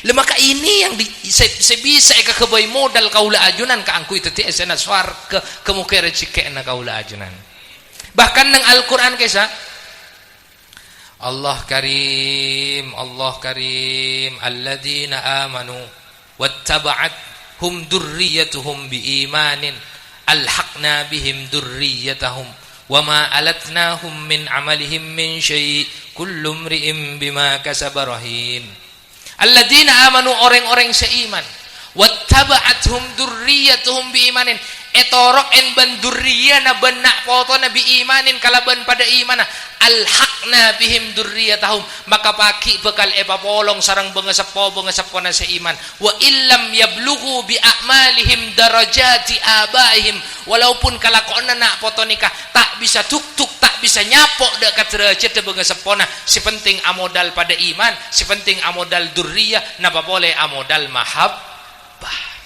lemaka ini yang sebisa ka kebay modal kaula ajunan ka angku itu ti esena swarga kemuke rezeki na kaula ajunan bahkan nang Al-Qur'an kisah Allah karim alladzina amanu wattaba'athum dzurriyyatuhum biimanin alhaqna bihim dzurriyyatahum wama alatnahum min amalihim min syai' kullu imri'in bima kasaba rahin Alladzina amanu orang-orang seiman. Wattaba'athum dzurriyyatuhum biimanin. Etorok en ban dzurriyyana ban nak potona biimanin kalaban pada imana. Alhaqna bihim dzurriyyatahum. Maka paki bekal epapolong sarang bengesepona seiman. Wa illam yablughu bi a'malihim darajati abaihim. Walaupun kalakona nak potonika tak bisa tuk-tuk, tak bisa nyapok dekat derajat de bengesepona. Si penting amodal pada iman, si penting amodal dzurriyyah, napa boleh amodal mahabbah.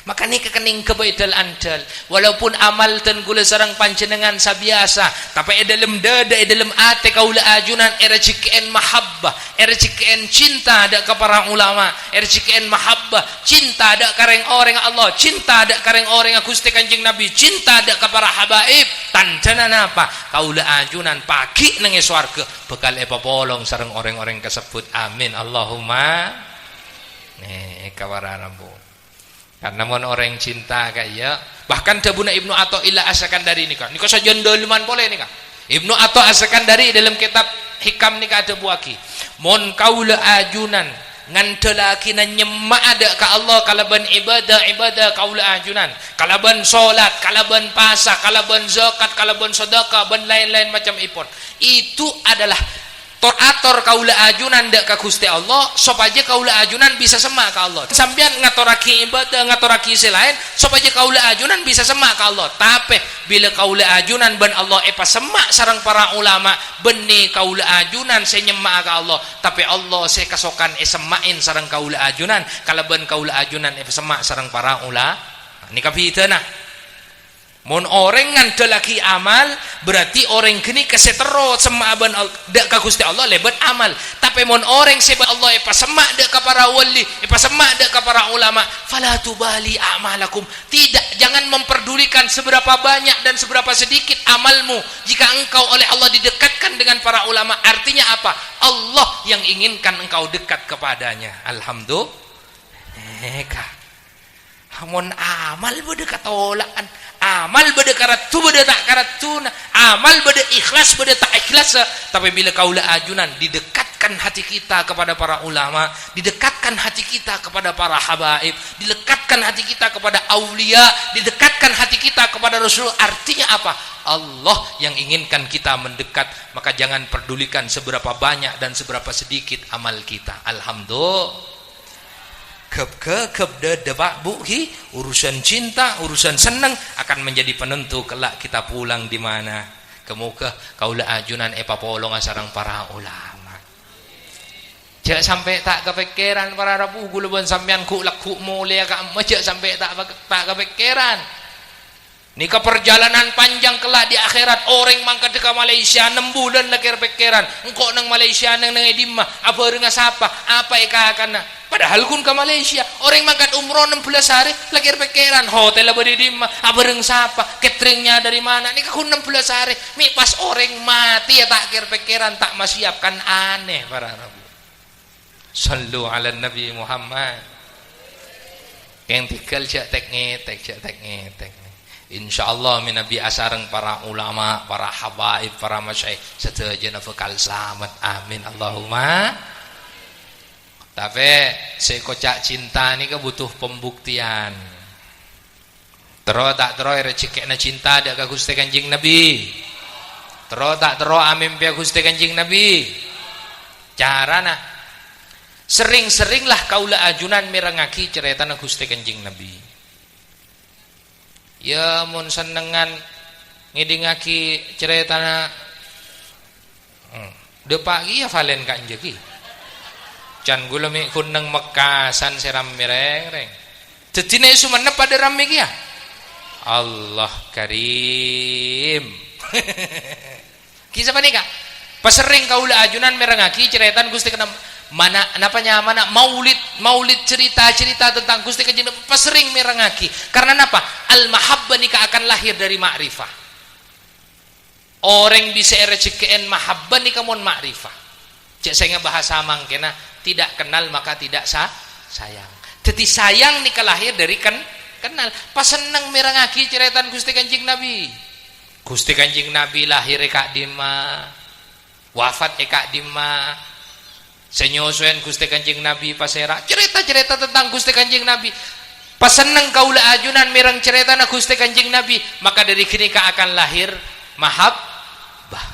Maka ni kekening kebaidal andal walaupun amal ten gula sarang panjenengan sabiasa tapi dalam dada dalam ate kaula ajunan RCKN mahabbah RCKN cinta ada ke para ulama RCKN mahabbah cinta ada kareng orang Allah cinta ada kareng orang Gusti Kanjeng Nabi cinta ada ke para habaib tandana napa kaula ajunan pagi nang swarga bekal epapolong sareng orang-orang kasebut amin Allahumma kawaranambu. Karena mon orang cinta kaya bahkan Dabuna Ibnu Athaillah As-Sakandari nika saja ndoliman boleh nika Ibnu Athaillah As-Sakandari dalam kitab hikam nika ada buaki mon kaula ajunan ngandelaki na nyemma ada ka Allah kalaban ibadah kaula ajunan kalaban salat kalaban puasa kalaban zakat kalaban sedekah ban lain-lain macam ipon itu adalah torator kaula ajunan dak ka Gusti Allah supaya kaula ajunan bisa semak ka Allah sampean ngatoraki ibadah ngatoraki selain supaya kaula ajunan bisa semak ka Allah tapi bila kaula ajunan ban Allah epa semak sarang para ulama benih kaula ajunan saya nyemak ka Allah tapi Allah saya kasokan semain sarang kaula ajunan kalaban kaula ajunan epa semak sarang para ulama ni kapitana. Mon orang ngandelaki amal berarti orang gini kesetero semaban dak ka Gusti Allah lebat amal tapi mon orang seba Allah epa semak dak ka para wali epa semak dak ka para ulama fala tubali a'malakum tidak jangan memperdulikan seberapa banyak dan seberapa sedikit amalmu jika engkau oleh Allah didekatkan dengan para ulama artinya apa Allah yang inginkan engkau dekat kepadanya alhamdulillah mon amal bede katolakan amal beda karatu beda tak karatu amal beda ikhlas beda tak ikhlas tapi bila kaula ajunan didekatkan hati kita kepada para ulama didekatkan hati kita kepada para habaib didekatkan hati kita kepada aulia didekatkan hati kita kepada Rasul artinya apa Allah yang inginkan kita mendekat maka jangan pedulikan seberapa banyak dan seberapa sedikit amal kita alhamdulillah debak buhi urusan cinta urusan senang akan menjadi penentu kelak kita pulang di mana kemuka kaula ajunan epapolong sareng para ulama jak sampai tak kepikiran para rabu guluban sampean ku laku mulia ka majak sampai tak kepikiran nika perjalanan panjang kelak di akhirat orang mangkat ke Malaysia 6 bulan lagi pikiran engkau nang Malaysia nang edimah apa dengan siapa apa ika akan padahal kun ke Malaysia orang mangkat umroh 16 hari lagi pikiran hotel apa di dimah apa dengan siapa cateringnya dari mana nika kun 16 hari mi pas orang mati ya tak kira pikiran tak masiapkan aneh para rabu sallu ala Nabi Muhammad yang tinggal jak tek ngetek insyaallah minabi asareng para ulama, para habaib, para masyaikh sedaya bekal selamat. Amin Allahumma. Tapi sekocak cinta ni ke butuh pembuktian. Tero tak tero rezekina cinta dak ka Gusti Kanjeng Nabi. Tero tak tero amin pia Gusti Kanjeng Nabi. Carana sering-seringlah kaula ajunan mirengaki ceritana Gusti Kanjeng Nabi. Ya mun senengan ngidingaki ceritana de pagi ya valen kanjeki can gula mi kuneng mekasan seram mireng-reng dedine sumenep pada rame ki ya Allah karim kisah apa nih kak pasering kaula ajunan mirengaki ceritana Gusti kenapa mana napanya mana maulid cerita tentang Gusti Kanjeng Nabi pasering mirengaki karena napa al mahabbah nikah akan lahir dari ma'rifah orang bisa RCKN mahabbah nikah mon ma'rifah cek saya bahasa mangkena tidak kenal maka tidak sayang jadi sayang nikah lahir dari kenal pas seneng mirengaki cerita Gusti Kanjeng Nabi Gusti Kanjeng Nabi lahir eka dima wafat eka dima Senyosoen Gusti Kanjeng Nabi pasera cerita-cerita tentang Gusti Kanjeng Nabi. Pas seneng kaula ajunan mireng cerita na Gusti Kanjeng Nabi, maka dari kenika akan lahir mahabbah.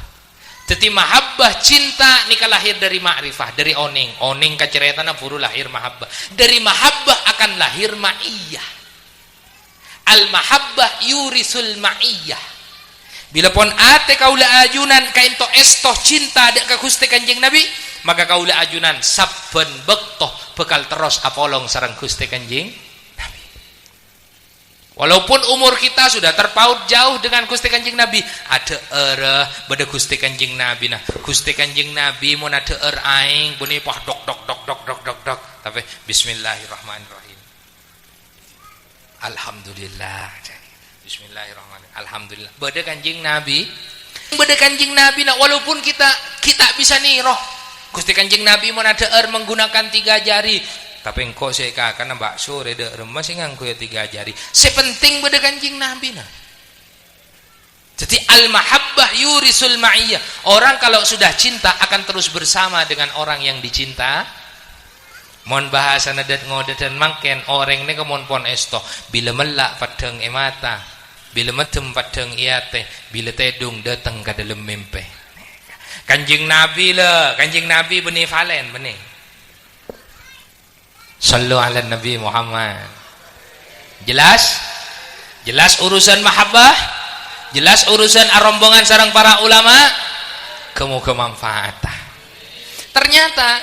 Jadi mahabbah cinta nika lahir dari ma'rifah, dari oning ka cerita na puru lahir mahabbah. Dari mahabbah akan lahir ma'iyah. Al mahabbah yurisul ma'iyah. Bila pun ate kaula ajunan kainto estoh cinta dek ka Gusti Kanjeng Nabi, maka kaula ajunan saben bektoh bekal terus apolong sareng Gusti Kanjeng Nabi. Walaupun umur kita sudah terpaut jauh dengan Gusti Kanjeng Nabi, ada ereh beda Gusti Kanjeng Nabi nah. Gusti Kanjeng Nabi mun ada aing bunyi pah dok. Tapi bismillahirrahmanirrahim. Alhamdulillah. Bismillahirrahmanirrahim. Alhamdulillah. Beda Kanjeng Nabi. Beda Kanjeng Nabi nah, walaupun kita bisa niroh Gusti Kanjeng Nabi mun ada menggunakan 3 jari. Tapi engkau saya karena bakso reda remas nganggo ya 3 jari. Sepenting beda Kanjeng Nabi nah. Jadi al mahabbah yurisul ma'iyah. Orang kalau sudah cinta akan terus bersama dengan orang yang dicinta. Mon bahasa nadat ngodet dan mangken orang ini kemon pon esto. Bila melak padeng emata, bila metem padeng iate, bila tedung datang ke dalam mimpi. Kanjeng Nabi lah, Kanjeng Nabi benih valen benih. Sallu ala Nabi Muhammad. Jelas urusan mahabbah, jelas urusan rombongan sareng para ulama, kemuka manfaat. Ternyata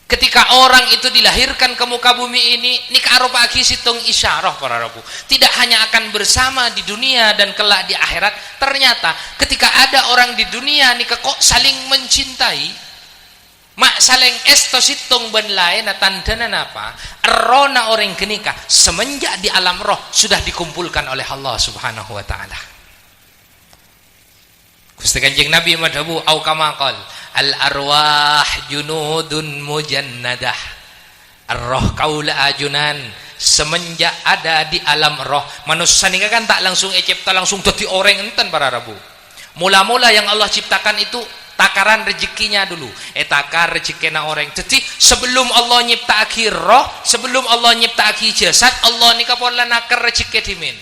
ketika orang itu dilahirkan ke muka bumi ini, nika arupa situng isyarah para rabu. Tidak hanya akan bersama di dunia dan kelak di akhirat. Ternyata ketika ada orang di dunia nika kok saling mencintai, mak saling esto situng ben lain tandana apa? Rona orang kenika semenjak di alam roh sudah dikumpulkan oleh Allah Subhanahu wa taala. Gusti Kanjeng Nabi madhabu au kama qol al arwah junudun mujannadah. Roh kaula ajunan semenjak ada di alam roh manusia nika kan tak langsung cipta langsung dadi orang enten para rabu. Mula-mula yang Allah ciptakan itu takaran rezekinya dulu. Takar rezekina orang. Jadi sebelum Allah nyiptaki roh, sebelum Allah nyiptaki jasad, Allah nika pun nakar rezeki dimin.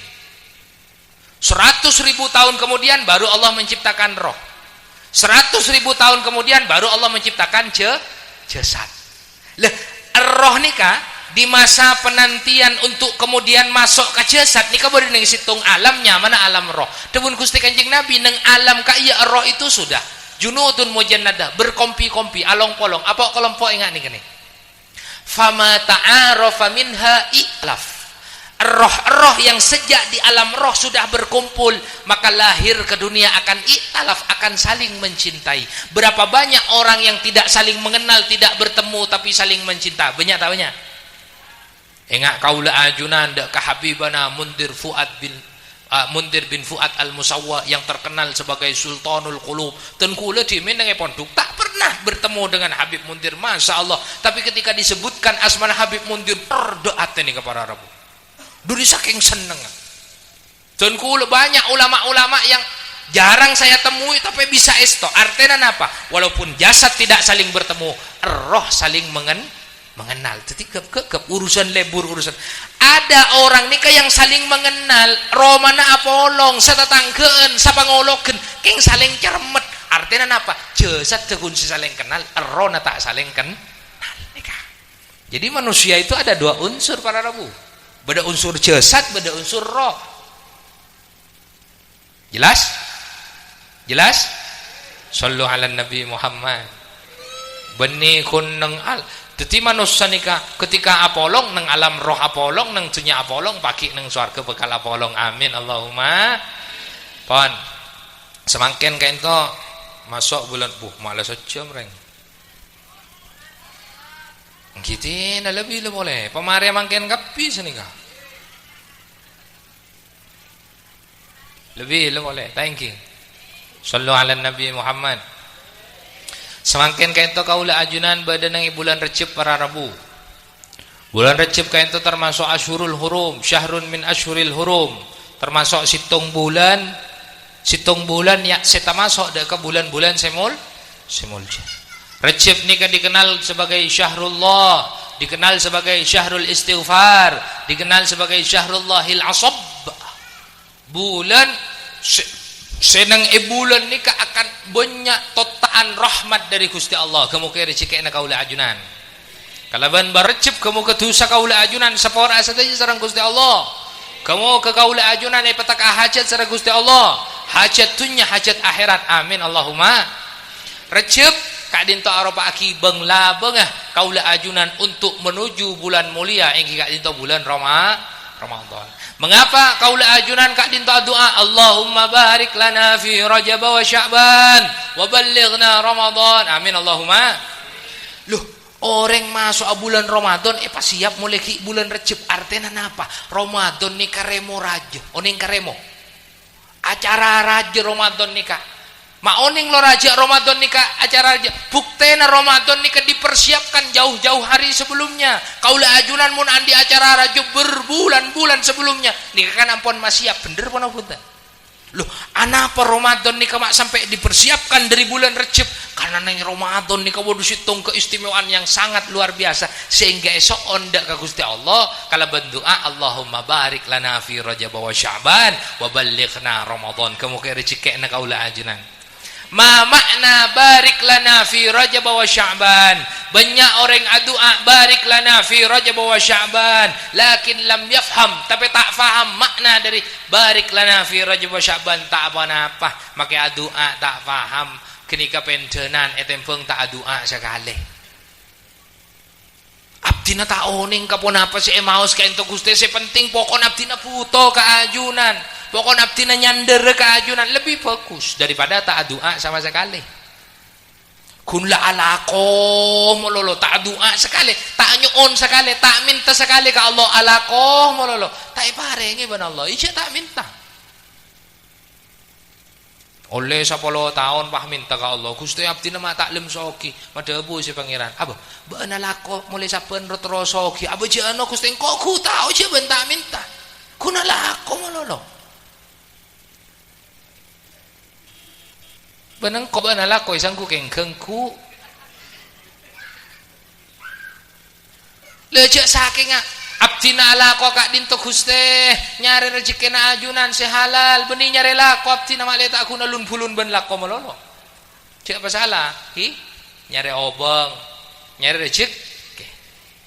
100.000 tahun kemudian baru Allah menciptakan roh. 100.000 tahun kemudian baru Allah menciptakan jasad. Lah, roh nika di masa penantian untuk kemudian masuk ke jasad nika baru nang situng alamnya mana alam roh. Dewun Gusti Kanjeng Nabi nang alam ka iya roh itu sudah junudun mujannadah berkompi-kompi along-polong. Apa kelompok ingat nih gini? Fama ta'arafa minha i'laf. Roh-roh yang sejak di alam roh sudah berkumpul, maka lahir ke dunia akan i'talaf, akan saling mencintai. Berapa banyak orang yang tidak saling mengenal, tidak bertemu tapi saling mencinta. Banyak tak banyak? Ingat kaula ajunan dak ka habibana Mundir bin Fuad al-Musawwa yang terkenal sebagai Sultanul Qulub. Tengkula di menenge pondok tak pernah bertemu dengan Habib Mundir, Masya Allah. Tapi ketika disebutkan asmana Habib Mundir, berdoa nih kepada Rabu. Duri saking seneng. Tengkula banyak ulama-ulama yang jarang saya temui tapi bisa esto. Artinya apa? Walaupun jasad tidak saling bertemu, roh saling mengenal. Jadi ke urusan lebur urusan. Ada orang nika yang saling mengenal, romana apolong, satatangkeun, sapangolokeun, keng saling cermet. Artinya apa? Jasad tegun saling kenal, roh na tak saling kenal nika. Jadi manusia itu ada 2 unsur para rabu. Beda unsur jasad, beda unsur roh. Jelas? Jelas? Sallu ala Nabi Muhammad. Benih kun nang al. Jadi manusia nika ketika apolong nang alam roh apolong nang dunia apolong pagi nang swarga bekal apolong. Amin Allahumma. Pon. Semangken kain to masuk bulan malah sejam reng. Gitu na lebih boleh. Pemari mangken kapi senika. Lebih boleh. Thank you. Sallu ala Nabi Muhammad. Semakin kaito kaula ajunan badan ng bulan Recep para Rabu. Bulan Recep kaito termasuk Asyurul Hurum, syahrun min asyuril hurum. Termasuk situng bulan ya seta masuk ke bulan-bulan semul. Rajab ni kan dikenal sebagai syahrullah, dikenal sebagai syahrul istighfar, dikenal sebagai syahrullahil asab. Bulan senang bulan ni akan banyak totaan rahmat dari Gusti Allah. Kamu kira cikena kaula ajunan. Kalau ban barcep kamu ketusa kaula ajunan sapora saja sareng Gusti Allah. Kamu ke kaula ajunan ai petaka hajat sareng Gusti Allah. Hajat dunya, hajat akhirat. Amin Allahumma. Rajab kak dinto aropa aki bengla bengah kaula ajunan untuk menuju bulan mulia yang kak dinto bulan Ramadan. Mengapa kaula ajunan kak dinto doa Allahumma barik lana fi Rajab wa Sya'ban wa ballighna Ramadan. Amin Allahumma. Loh, orang masuk bulan Ramadan pas siap mulai ki bulan Rajab artinya apa? Ramadan ni karemo raja. Oning karemo. Acara raja Ramadan nikah. Maoning lo raja Ramadan nikah acara raja. Buktena Ramadan nikah dipersiapkan jauh-jauh hari sebelumnya. Kaula ajunan mun andi acara raja berbulan-bulan sebelumnya. Nikah kan ampun masih siap bener pun punten. Loh, anapa Ramadan nikah mak sampai dipersiapkan dari bulan Rajab? Karena nang Ramadan nikah waduh situng keistimewaan yang sangat luar biasa sehingga esok ondak ke Gusti Allah kalau berdoa Allahumma barik lana fi Rajab wa Sya'ban wa ballighna Ramadan. Kamu kira cikekna kaula ajunan. Ma makna barik lana fi Rajab wa Sya'ban? Banyak orang doa barik lana fi Rajab wa Sya'ban, lakin lam yafham, tapi tak faham makna dari barik lana fi Rajab wa Sya'ban tak apa-apa. Maka doa tak faham, kenika pendenan etempeng tak doa sekali. Abdina tak oning kapon apa si emaus ka ento Gusti penting pokon abdina puto kaajunan. Pokon abdina nyander kaajunan lebih bagus daripada tak doa sama sekali. Kunla alaqoh mololo tak doa sekali, tak nyuon sekali, tak minta sekali ke Allah alaqoh mololo. Tak iparengi ban Allah, isya tak minta. Oleh 10 tahun pah minta ke Allah Gusti abdina mak taklim soki madebu si pangeran apa beuna lako mulai saben retro soki apa jano Gusti engko ku tahu je ben tak minta kuna lako mololo benang ko beuna lako isang ku kengkengku lejek saking abdina lako kak dinto Gusti nyari rezeki na ajunan sehalal beni nyari lako abdina maleta aku nalun pulun ben lako mololo cek apa salah nyari obeng nyari rezeki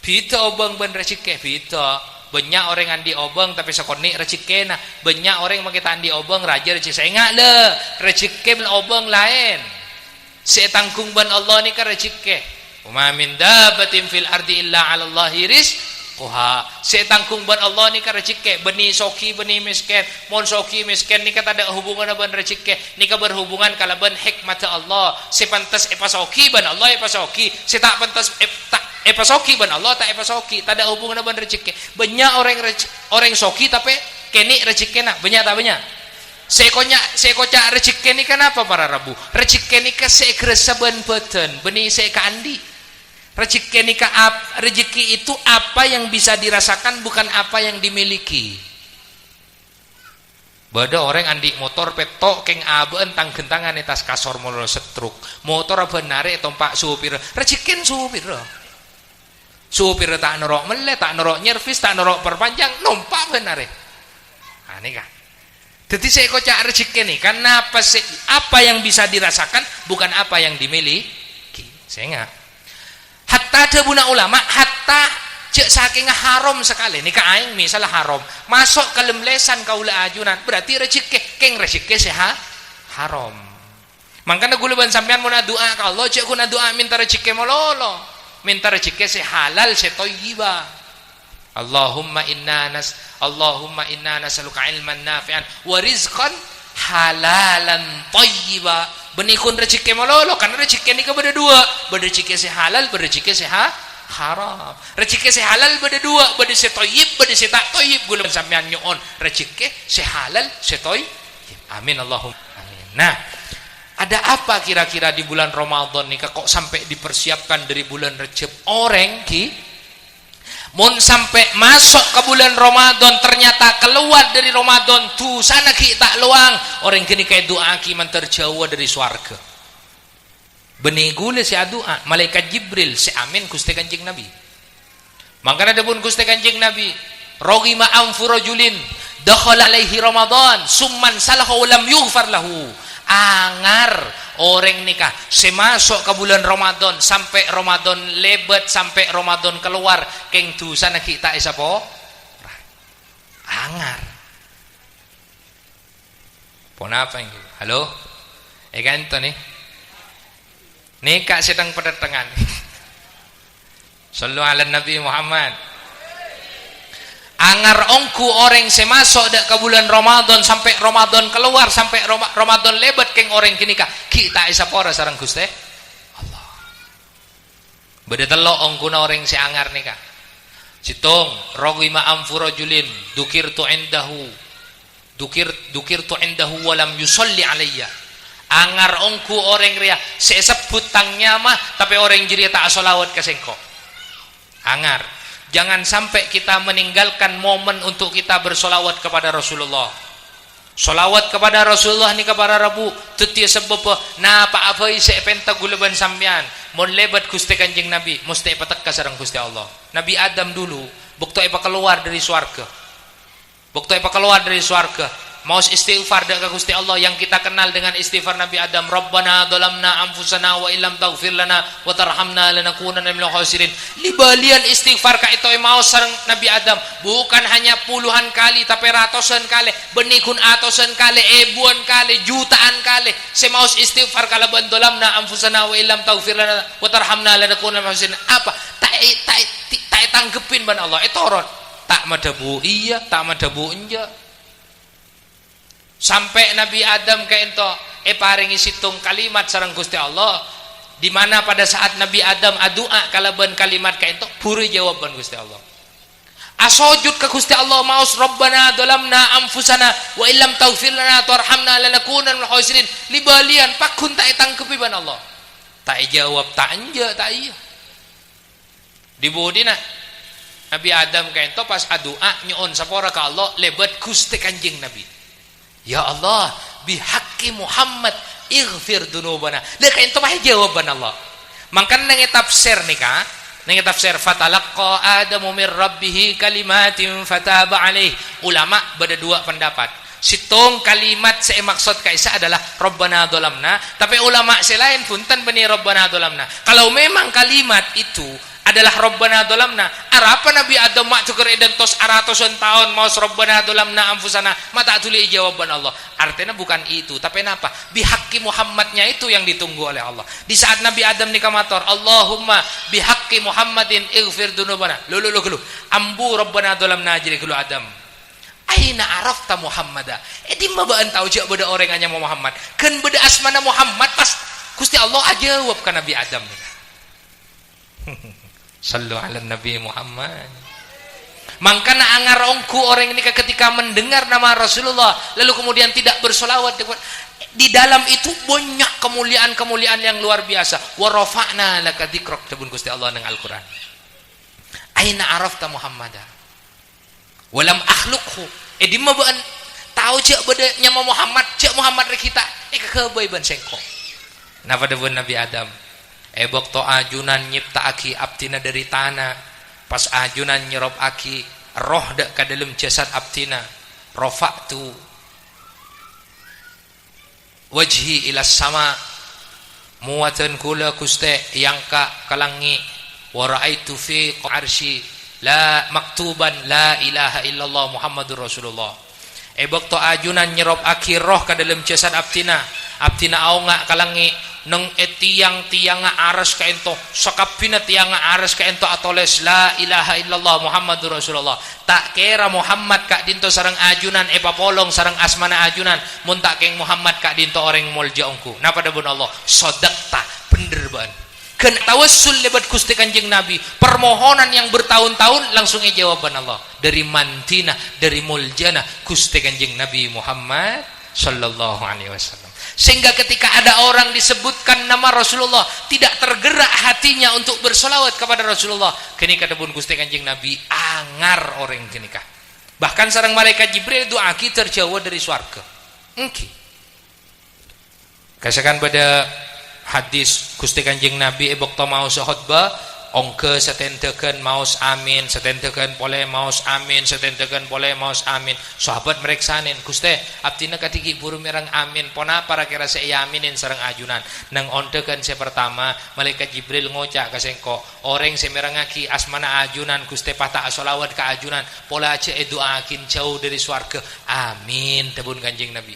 bita obeng ben rezeki bita banyak orang andi obeng tapi sekoni rezeki na banyak orang makita andi obeng raja rezeki saya ingat le rezeki ben obeng lain setangkung ben Allah ni kan rezeki wa min dabatin fil ardi illa 'ala Allahi rizquha setangkung ban Allah ni kan rezeki beni soki beni miskin mon soki miskin ni kata ada hubungan ban rezeki ni ka berhubungan kala ban hikmat Allah sepantas epasoki ban Allah epasoki setak pantas epasoki ban Allah tak epasoki tak ada hubungan ban rezeki banyak orang soki tapi keni rezeki nak banyak tak banyak sekonya rezeki ni kenapa para rabu rezeki ni ka segresa ban beten beni sekandi rezeki itu apa yang bisa dirasakan bukan apa yang dimiliki. Bada orang andi motor petok keng abe entang gentangan etas kasor molo setruk motor benare tompak supir rezeki supir tak nerok mele tak nerok nyervis tak nerok perpanjang numpak benare aneh kan jadi saya kocak rezeki ini karena apa yang bisa dirasakan bukan apa yang dimiliki saya ingat hatta ada buna ulama hatta cek saking haram sekali nih aing misalnya haram masuk ke lemlesan kaula ajunan berarti rezeki keng rezeki sehat haram makanya gula ban sampean mau doa ke Allah cek guna doa minta rezeki mololo minta rezeki sehalal setoyiba Allahumma inna nas'aluka ilman nafi'an wa rizqan halalan thayyiba benikun rezeki mololo karena rezeki ni ka beda dua beda rezeki sehalal beda rezeki sehat haram rezeki sehalal beda dua beda setoyib beda setak toyib gula sampean nyoon rezeki sehalal setoyib amin Allahumma amin. Nah ada apa kira-kira di bulan Ramadan ni kok sampai dipersiapkan dari bulan Rajab orang mun sampai masuk ke bulan Ramadan ternyata keluar dari Ramadan tu sana ki tak luang orang kini kayak doa ki man terjauh dari swarga Benih gula si adua malaikat Jibril si amin Gusti Kanjeng Nabi. Mangkana pun Gusti Kanjeng Nabi rogima anfu rajulin dakhala alaihi Ramadan summan salahu lam yughfar lahu. Angar orang nikah semasuk ke bulan Ramadan sampai Ramadan lebat sampai Ramadan keluar keng dosa nakita isapo angar. Ponapa ini? Halo? Ganto nih. Nikah sedang pertengahan. Sallu ala Nabi Muhammad. Angar ongku orang semasuk dak ke bulan Ramadan sampai Ramadan keluar sampai Ramadan lebat keng orang kinika kita isa pora sareng Gusti Allah. Beda telok ongkuna orang si angar nikah. Citung rogima amfu rajulin dukirtu indahu walam yusalli alayya. Angar ongku orang ria sebut tangnya mah tapi orang jiri tak solawat ke sengko. Angar. Jangan sampai kita meninggalkan momen untuk kita bersolawat kepada Rasulullah. Solawat kepada Rasulullah ni kepada Rabu tetia sebab na pa afai se penta gulaban sampean mon lebat Gusti Kanjeng Nabi mesti patek sareng Gusti Allah. Nabi Adam dulu bukto apa keluar dari swarga. Bukto apa keluar dari swarga. Mau istighfar dengan Gusti Allah yang kita kenal dengan istighfar Nabi Adam. Rabbana dhalamna anfusana wa illam taghfir lana wa tarhamna lanakunanna minal khasirin. Libalian istighfar ka itu mau sareng Nabi Adam bukan hanya puluhan kali tapi ratusan kali, benikun atosan kali, ebuan kali, jutaan kali. Semaus istighfar kalaban dhalamna anfusana wa illam taghfir lana wa tarhamna lanakunanna minal khasirin. Apa? Tak tanggepin ban Allah. Etorot. Tak madabu iya, tak madabu enja. Sampai Nabi Adam ke ento paringi situng kalimat sareng Gusti Allah di mana pada saat Nabi Adam adua kalaban kalimat ke ento puri jawaban Gusti Allah. Asojud ke Gusti Allah maus Rabbana dhalamna anfusana wa illam taghfir lana warhamna lanakunanna minal khasirin. Libalian pakun tak tangkepi ban Allah. Tak jawab tak anja tak iya. Dibudina Nabi Adam ke ento pas adua nyoon sapora ka Allah lebat Gusti Kanjeng Nabi. Ya Allah, bihaqqi Muhammad ighfir dunubana. Leka itu mah jawaban Allah. Mangkan nang tafsir nika, nang tafsir fatalaqqa Adamu mir rabbih kalimatin fataba alaih. Ulama beda dua pendapat. Situng kalimat saya maksud kaisa adalah Rabbana dhalamna, tapi ulama selain punten bani Rabbana dhalamna. Kalau memang kalimat itu adalah Rabbana dhalamna, arapa Nabi Adam mak cukur edan tos aratosan tahun mau Rabbana dhalamna anfusana mata tuli jawaban Allah. Artinya bukan itu, tapi kenapa? Bihaqqi Muhammadnya itu yang ditunggu oleh Allah. Di saat Nabi Adam nikah mator, Allahumma bihaqqi Muhammadin ighfir dunubana. Lu ambu Rabbana dhalamna jadi kulu Adam. Aina arafta Muhammada. Di mabaan tahu jak beda orang hanya Muhammad. Kan beda asmana Muhammad pas Gusti Allah jawab ke Nabi Adam. Sallu ala Nabi Muhammad. Mangkana angar ongku orang ini ketika mendengar nama Rasulullah lalu kemudian tidak bersolawat di dalam itu banyak kemuliaan-kemuliaan yang luar biasa. Wa rafa'na laka dzikrak tabun Gusti Allah nang Al-Qur'an. Aina arafta Muhammada walam akhluqhu. Di mabaan tahu cek beda nyama Muhammad, cek Muhammad kita kekebay ban sengko. Napa debun Nabi Adam? Bokto ajunan nyiptaaki abtina dari tanah pas ajunan nyerob aki roh dak ka dalam jasad abtina rafa'tu wajhi ila sama muwatan kula kuste yang ka kalangi wa raaitu fi arsy la maktuban la ilaha illallah Muhammadur Rasulullah. Bokto ajunan nyerob aki roh ka dalam jasad abtina aunga kalangi neng tiang aras ka ento sakapina tiang aras ka ento atoles la ilaha illallah Muhammadur Rasulullah. Tak kira Muhammad kak dinto sarang ajunan papolong sarang asmana ajunan mun tak keng Muhammad kak dinto orang mulja ongku. Napa dabun Allah sodakta bener ban ken tawassul lebat Gusti Kanjeng Nabi permohonan yang bertahun-tahun langsung jawaban Allah dari mantina dari muljana Gusti Kanjeng Nabi Muhammad sallallahu alaihi wasallam. Sehingga ketika ada orang disebutkan nama Rasulullah tidak tergerak hatinya untuk bersolawat kepada Rasulullah, kenika debun Gusti Kanjeng Nabi angar orang kenika. Bahkan sareng malaikat Jibril doa kita terjauh dari swarga. Kasakan pada hadis Gusti Kanjeng Nabi ebokto maos khutbah ongke setenteken maos amin, setenteken pole maos amin, setenteken pole maos amin. Sahabat mereksanin Gusti abdina katiki buru merang amin pona para kira saya aminin sareng ajunan nang ontekan se pertama malaikat Jibril ngocak ka sengko orang semerangaki asmana ajunan Gusti patah sholawat ka ajunan pola aja doakin jauh dari swarga amin tebun Kanjeng Nabi.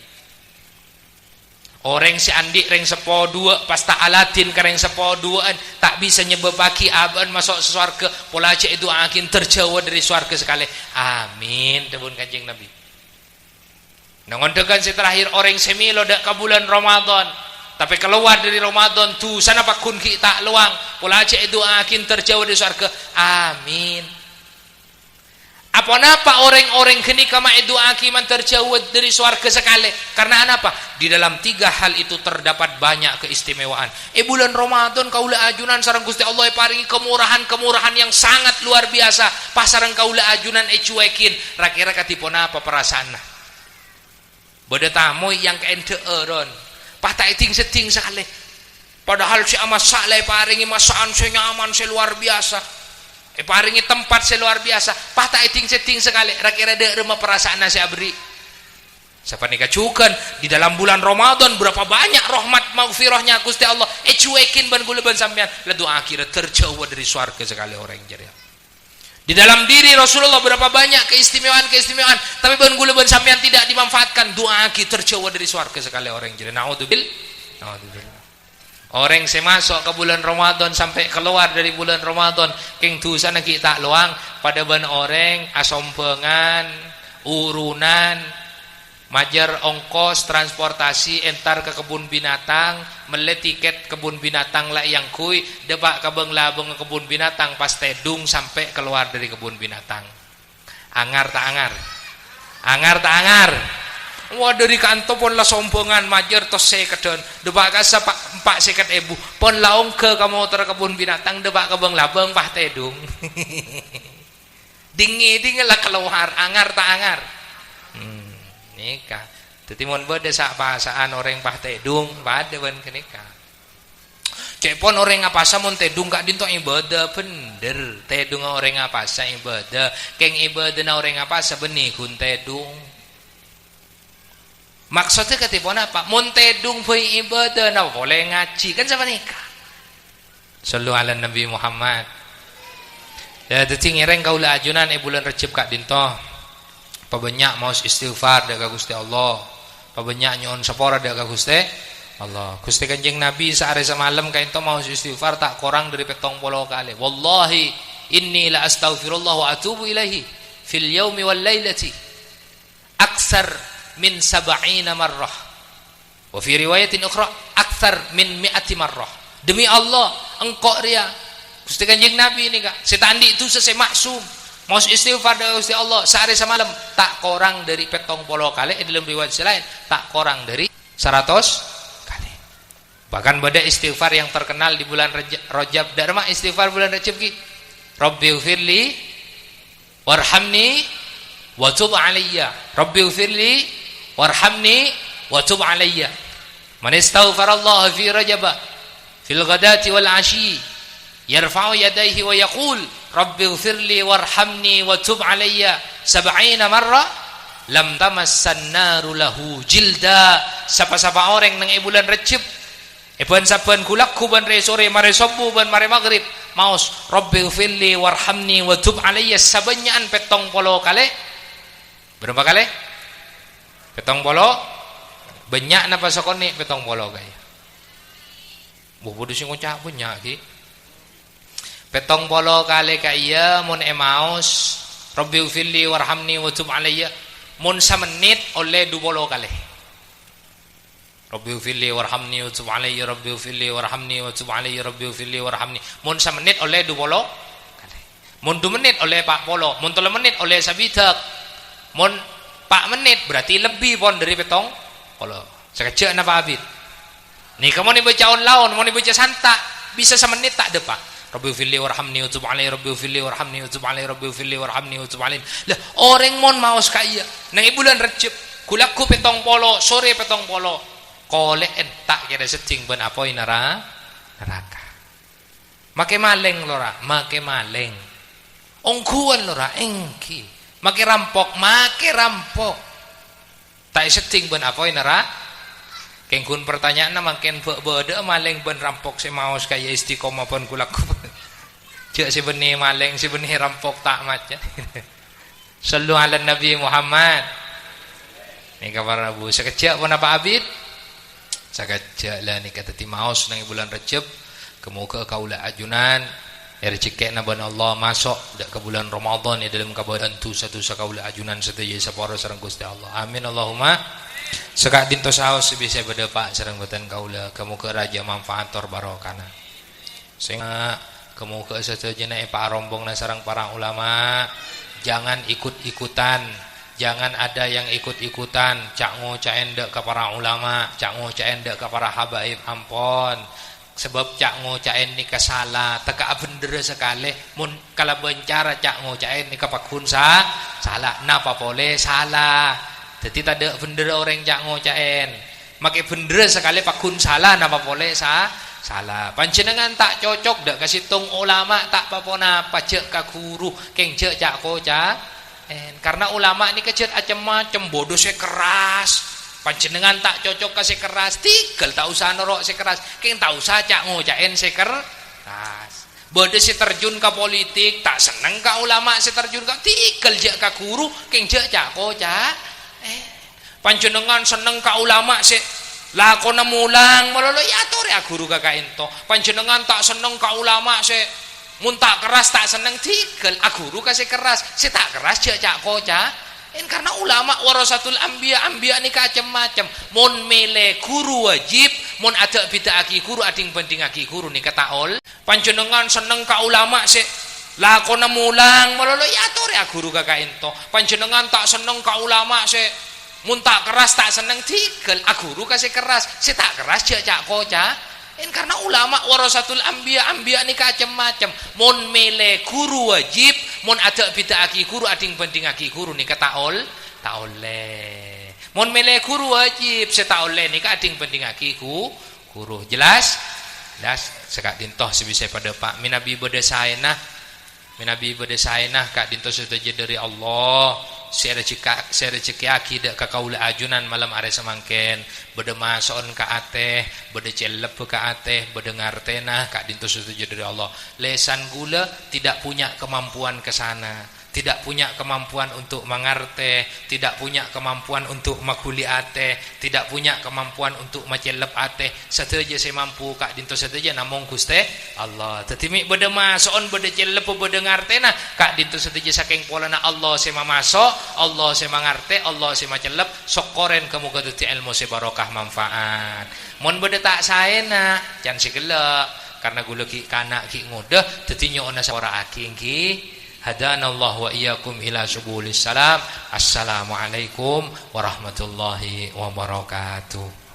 Orang si Andi reng sepo dua pasta Aladin kereng sepo duaan tak bisa nyebabaki aban masuk swarga pola aja doakin terjauh dari swarga sekali amin tebun Kanjeng Nabi. Nongondekan si terakhir orang semilo dak ke bulan Ramadan tapi keluar dari Ramadan tu sana pakun kita luang pola aja doakin terjauh dari swarga amin. Apa orang-orang kini kama doakin terjauh dari swarga sekali karena apa? Di dalam 3 hal itu terdapat banyak keistimewaan. Bulan Ramadan kaula ajunan sareng Gusti Allah paringi kemurahan-kemurahan yang sangat luar biasa. Pas sareng kaula ajunan cuekin. Kira-kira katipun apa perasaanna? Bada tamu yang keendeuron. Patah iting seting sekali. Padahal si amas saleh paringi masaan si nyaman si luar biasa. Paringi tempat si luar biasa. Patah iting seting sekali. Kira-kira deu remah perasaan si abri. Siapa nikah cukan di dalam bulan Ramadan berapa banyak rahmat maghfirahnya Gusti Allah cuekin ban gula ban sampean la doa akhirat terjauh dari swarga sekali orang jadi. Di dalam diri Rasulullah berapa banyak keistimewaan tapi ban gula ban sampean tidak dimanfaatkan doa akhirat terjauh dari swarga sekali orang jadi. Naudzubillah. Orang semasuk ke bulan Ramadan sampai keluar dari bulan Ramadan keng tusan kita luang pada ban orang asompengan urunan majar ongkos transportasi entar ke kebun binatang mele tiket kebun binatang lah yang kui debak kabeng labeng ke kebun binatang pas tedung sampai keluar dari kebun binatang angar tak angar wah dari kanto pun lah sombongan majar tos sekedon debak kasa pak seket ebu pon laong ke kamu ter kebun binatang debak kabeng labeng pah tedung dingin lah keluar angar tak angar nikah tetimun beda sak pasaan orang pah tedung pada ban kenikah cepon orang ngapasa mun tedung kak dinto ibadah bener tedung orang ngapasa ibadah keng ibadah na orang ngapasa benih kun tedung maksudnya ketipun apa mun tedung pun ibadah na boleh ngaji kan sama nikah sallu ala Nabi Muhammad ya teti ngereng kaula ajunan bulan Rejab kak dinto pabanyak maos istighfar dak Gusti Allah pabanyak nyon sepora dak Gusti Allah Gusti Kanjeng Nabi saare semalam ka ento maos istighfar tak kurang dari 70 kali wallahi inni la astaghfirullah wa atubu ilaihi fil yaumi wal lailati aksar min 70 marrah wa fi riwayatin ukhra aksar min 100 marrah demi Allah engkau ria Gusti Kanjeng Nabi ini kak setandi itu sesai maksum mau istighfar dari Gusti Allah sehari semalam tak kurang dari 70 kali dalam riwayat lain tak kurang dari 100 kali bahkan beda istighfar yang terkenal di bulan Rajab dharma istighfar bulan Rajab ki Rabbighfirli warhamni wa tub alayya Rabbighfirli warhamni wa tub alayya man istaghfarallah fi Rajab fil ghadati wal ashi yarfa'u yadayhi wa yaqul Rabbighfirli warhamni wa tub alayya 70 marrah lam tamassan naru lahu jilda sapa-sapa orang nang bulan Rejab ban saban kulakku ban re sore mare subuh ban mare maghrib maos Rabbighfirli warhamni wa tub alayya sabanyaan 70 kali berapa kali 70 banyak napa sokone 70 kali bu bodo sing ngocak banyak ki 70 kali kaya mun emaus Rabbighfirli warhamni wa tub alayya mun samenit oleh 20 kali Rabbighfirli warhamni wa tub alayya Rabbighfirli warhamni wa tub alayya Rabbighfirli warhamni mun samenit oleh 20 kali mun 2 menit oleh 40 mun 3 menit oleh sabidak mun 4 menit berarti lebih pon dari 70 sekejap napa abid nih kamu nih baca laun mau nih baca santak bisa semenit tak depak Rabbighfirli warhamni wa tub alayya Rabbighfirli warhamni wa tub alayya Rabbighfirli warhamni wa tub alayya lah orang mon maos kaya nang bulan Rejab kulaku 70 sore 70 kolek entak kira seting ben apoi neraka. Make maling lora, make maling. Ongkuan lora, engki. Make rampok, tak seting ben apoi neraka. Kengkun pertanyaan makin bede maling ben rampok si maos kaya istiqomah pun kulaku. Cek si benih maling si benih rampok tak macam. Sallu ala Nabi Muhammad. Ni kabar Abu sekejap pun apa abid? Sekejap lah ni kata timaos nang bulan Rejab. Kemuka kaula ajunan rezeki na ban Allah masuk dak ke bulan Ramadan ya dalam kabaran tu satu sakaula ajunan sedaya sapara sareng Gusti Allah. Amin Allahumma. Sekak dinto saos bisa pada Pak sareng boten kaula kemuka raja manfaator barokana. Sing kemuka satajana Pak rombongna sareng para ulama jangan ikut-ikutan. Jangan ada yang ikut-ikutan cak ngoca endek ke para ulama, cak ngoca endek ke para habaib ampon. Sebab cak ngocain ni kesalah teka bener sekali mun kalau bencara cak ngocain ni kapakun salah napa boleh salah jadi tak ada bener orang cak ngocain makai bener sekali pakun salah napa boleh salah panjenengan tak cocok dak kasih tung ulama tak apa napa cek ka guru keng cek cak koca karena ulama ni kecet macam-macam bodoh saya keras panjenengan tak cocok kasih keras tigel tak usah norok si keras keng tak usah cak ngocain si keras bodoh si terjun ke politik tak seneng ke ulama si terjun ke tigel jak ke guru keng jak cak koca panjenengan seneng ke ulama si lakona mulang melolo ya tore guru kakak ento panjenengan tak seneng ke ulama si muntah keras tak seneng tigel guru kasih keras si tak keras jak cak koca karena ulama warasatul anbiya ni macam-macam mun mele guru wajib mun ada bid'ah aki guru ading banding aki guru ni kata ol panjenengan seneng ka ulama se lakona mulang melolo ya tore guru kakak ento panjenengan tak seneng ka ulama se mun tak keras tak seneng tigel guru kasih keras si tak keras jak koca karena ulama warasatul anbiya ni macam-macam mun mele guru wajib mun ada bid'ah aki guru ading banding aki guru ni kata ol tak oleh mun mele guru wajib tak oleh ni ading banding aki guru jelas sekak dintoh sebisa pada Pak minabi bedesainah kak dintoh setuju dari Allah saya rezeki aki dak ka kaula ajunan malam are semangken bede mason ka ateh bede celep ka ateh bede ngartena kak dinto setuju dari Allah lesan gula tidak punya kemampuan ke sana tidak punya kemampuan untuk mengarte tidak punya kemampuan untuk makuli ateh tidak punya kemampuan untuk macelep ateh sateja saya mampu kak dinto sateja namung Gusti Allah tetimi bede mason bede celep bede ngartena kak dinto sateja saking polana Allah saya masuk Allah saya mangarte Allah saya macelep sokoren kamu keduti ilmu saya barokah manfaat mun bede tak saena jan sigelek karena gula ki kana ki ngudah dadi nyona sawara aki ki hadanallahu wa iyyakum ila subulis salam assalamualaikum warahmatullahi wabarakatuh.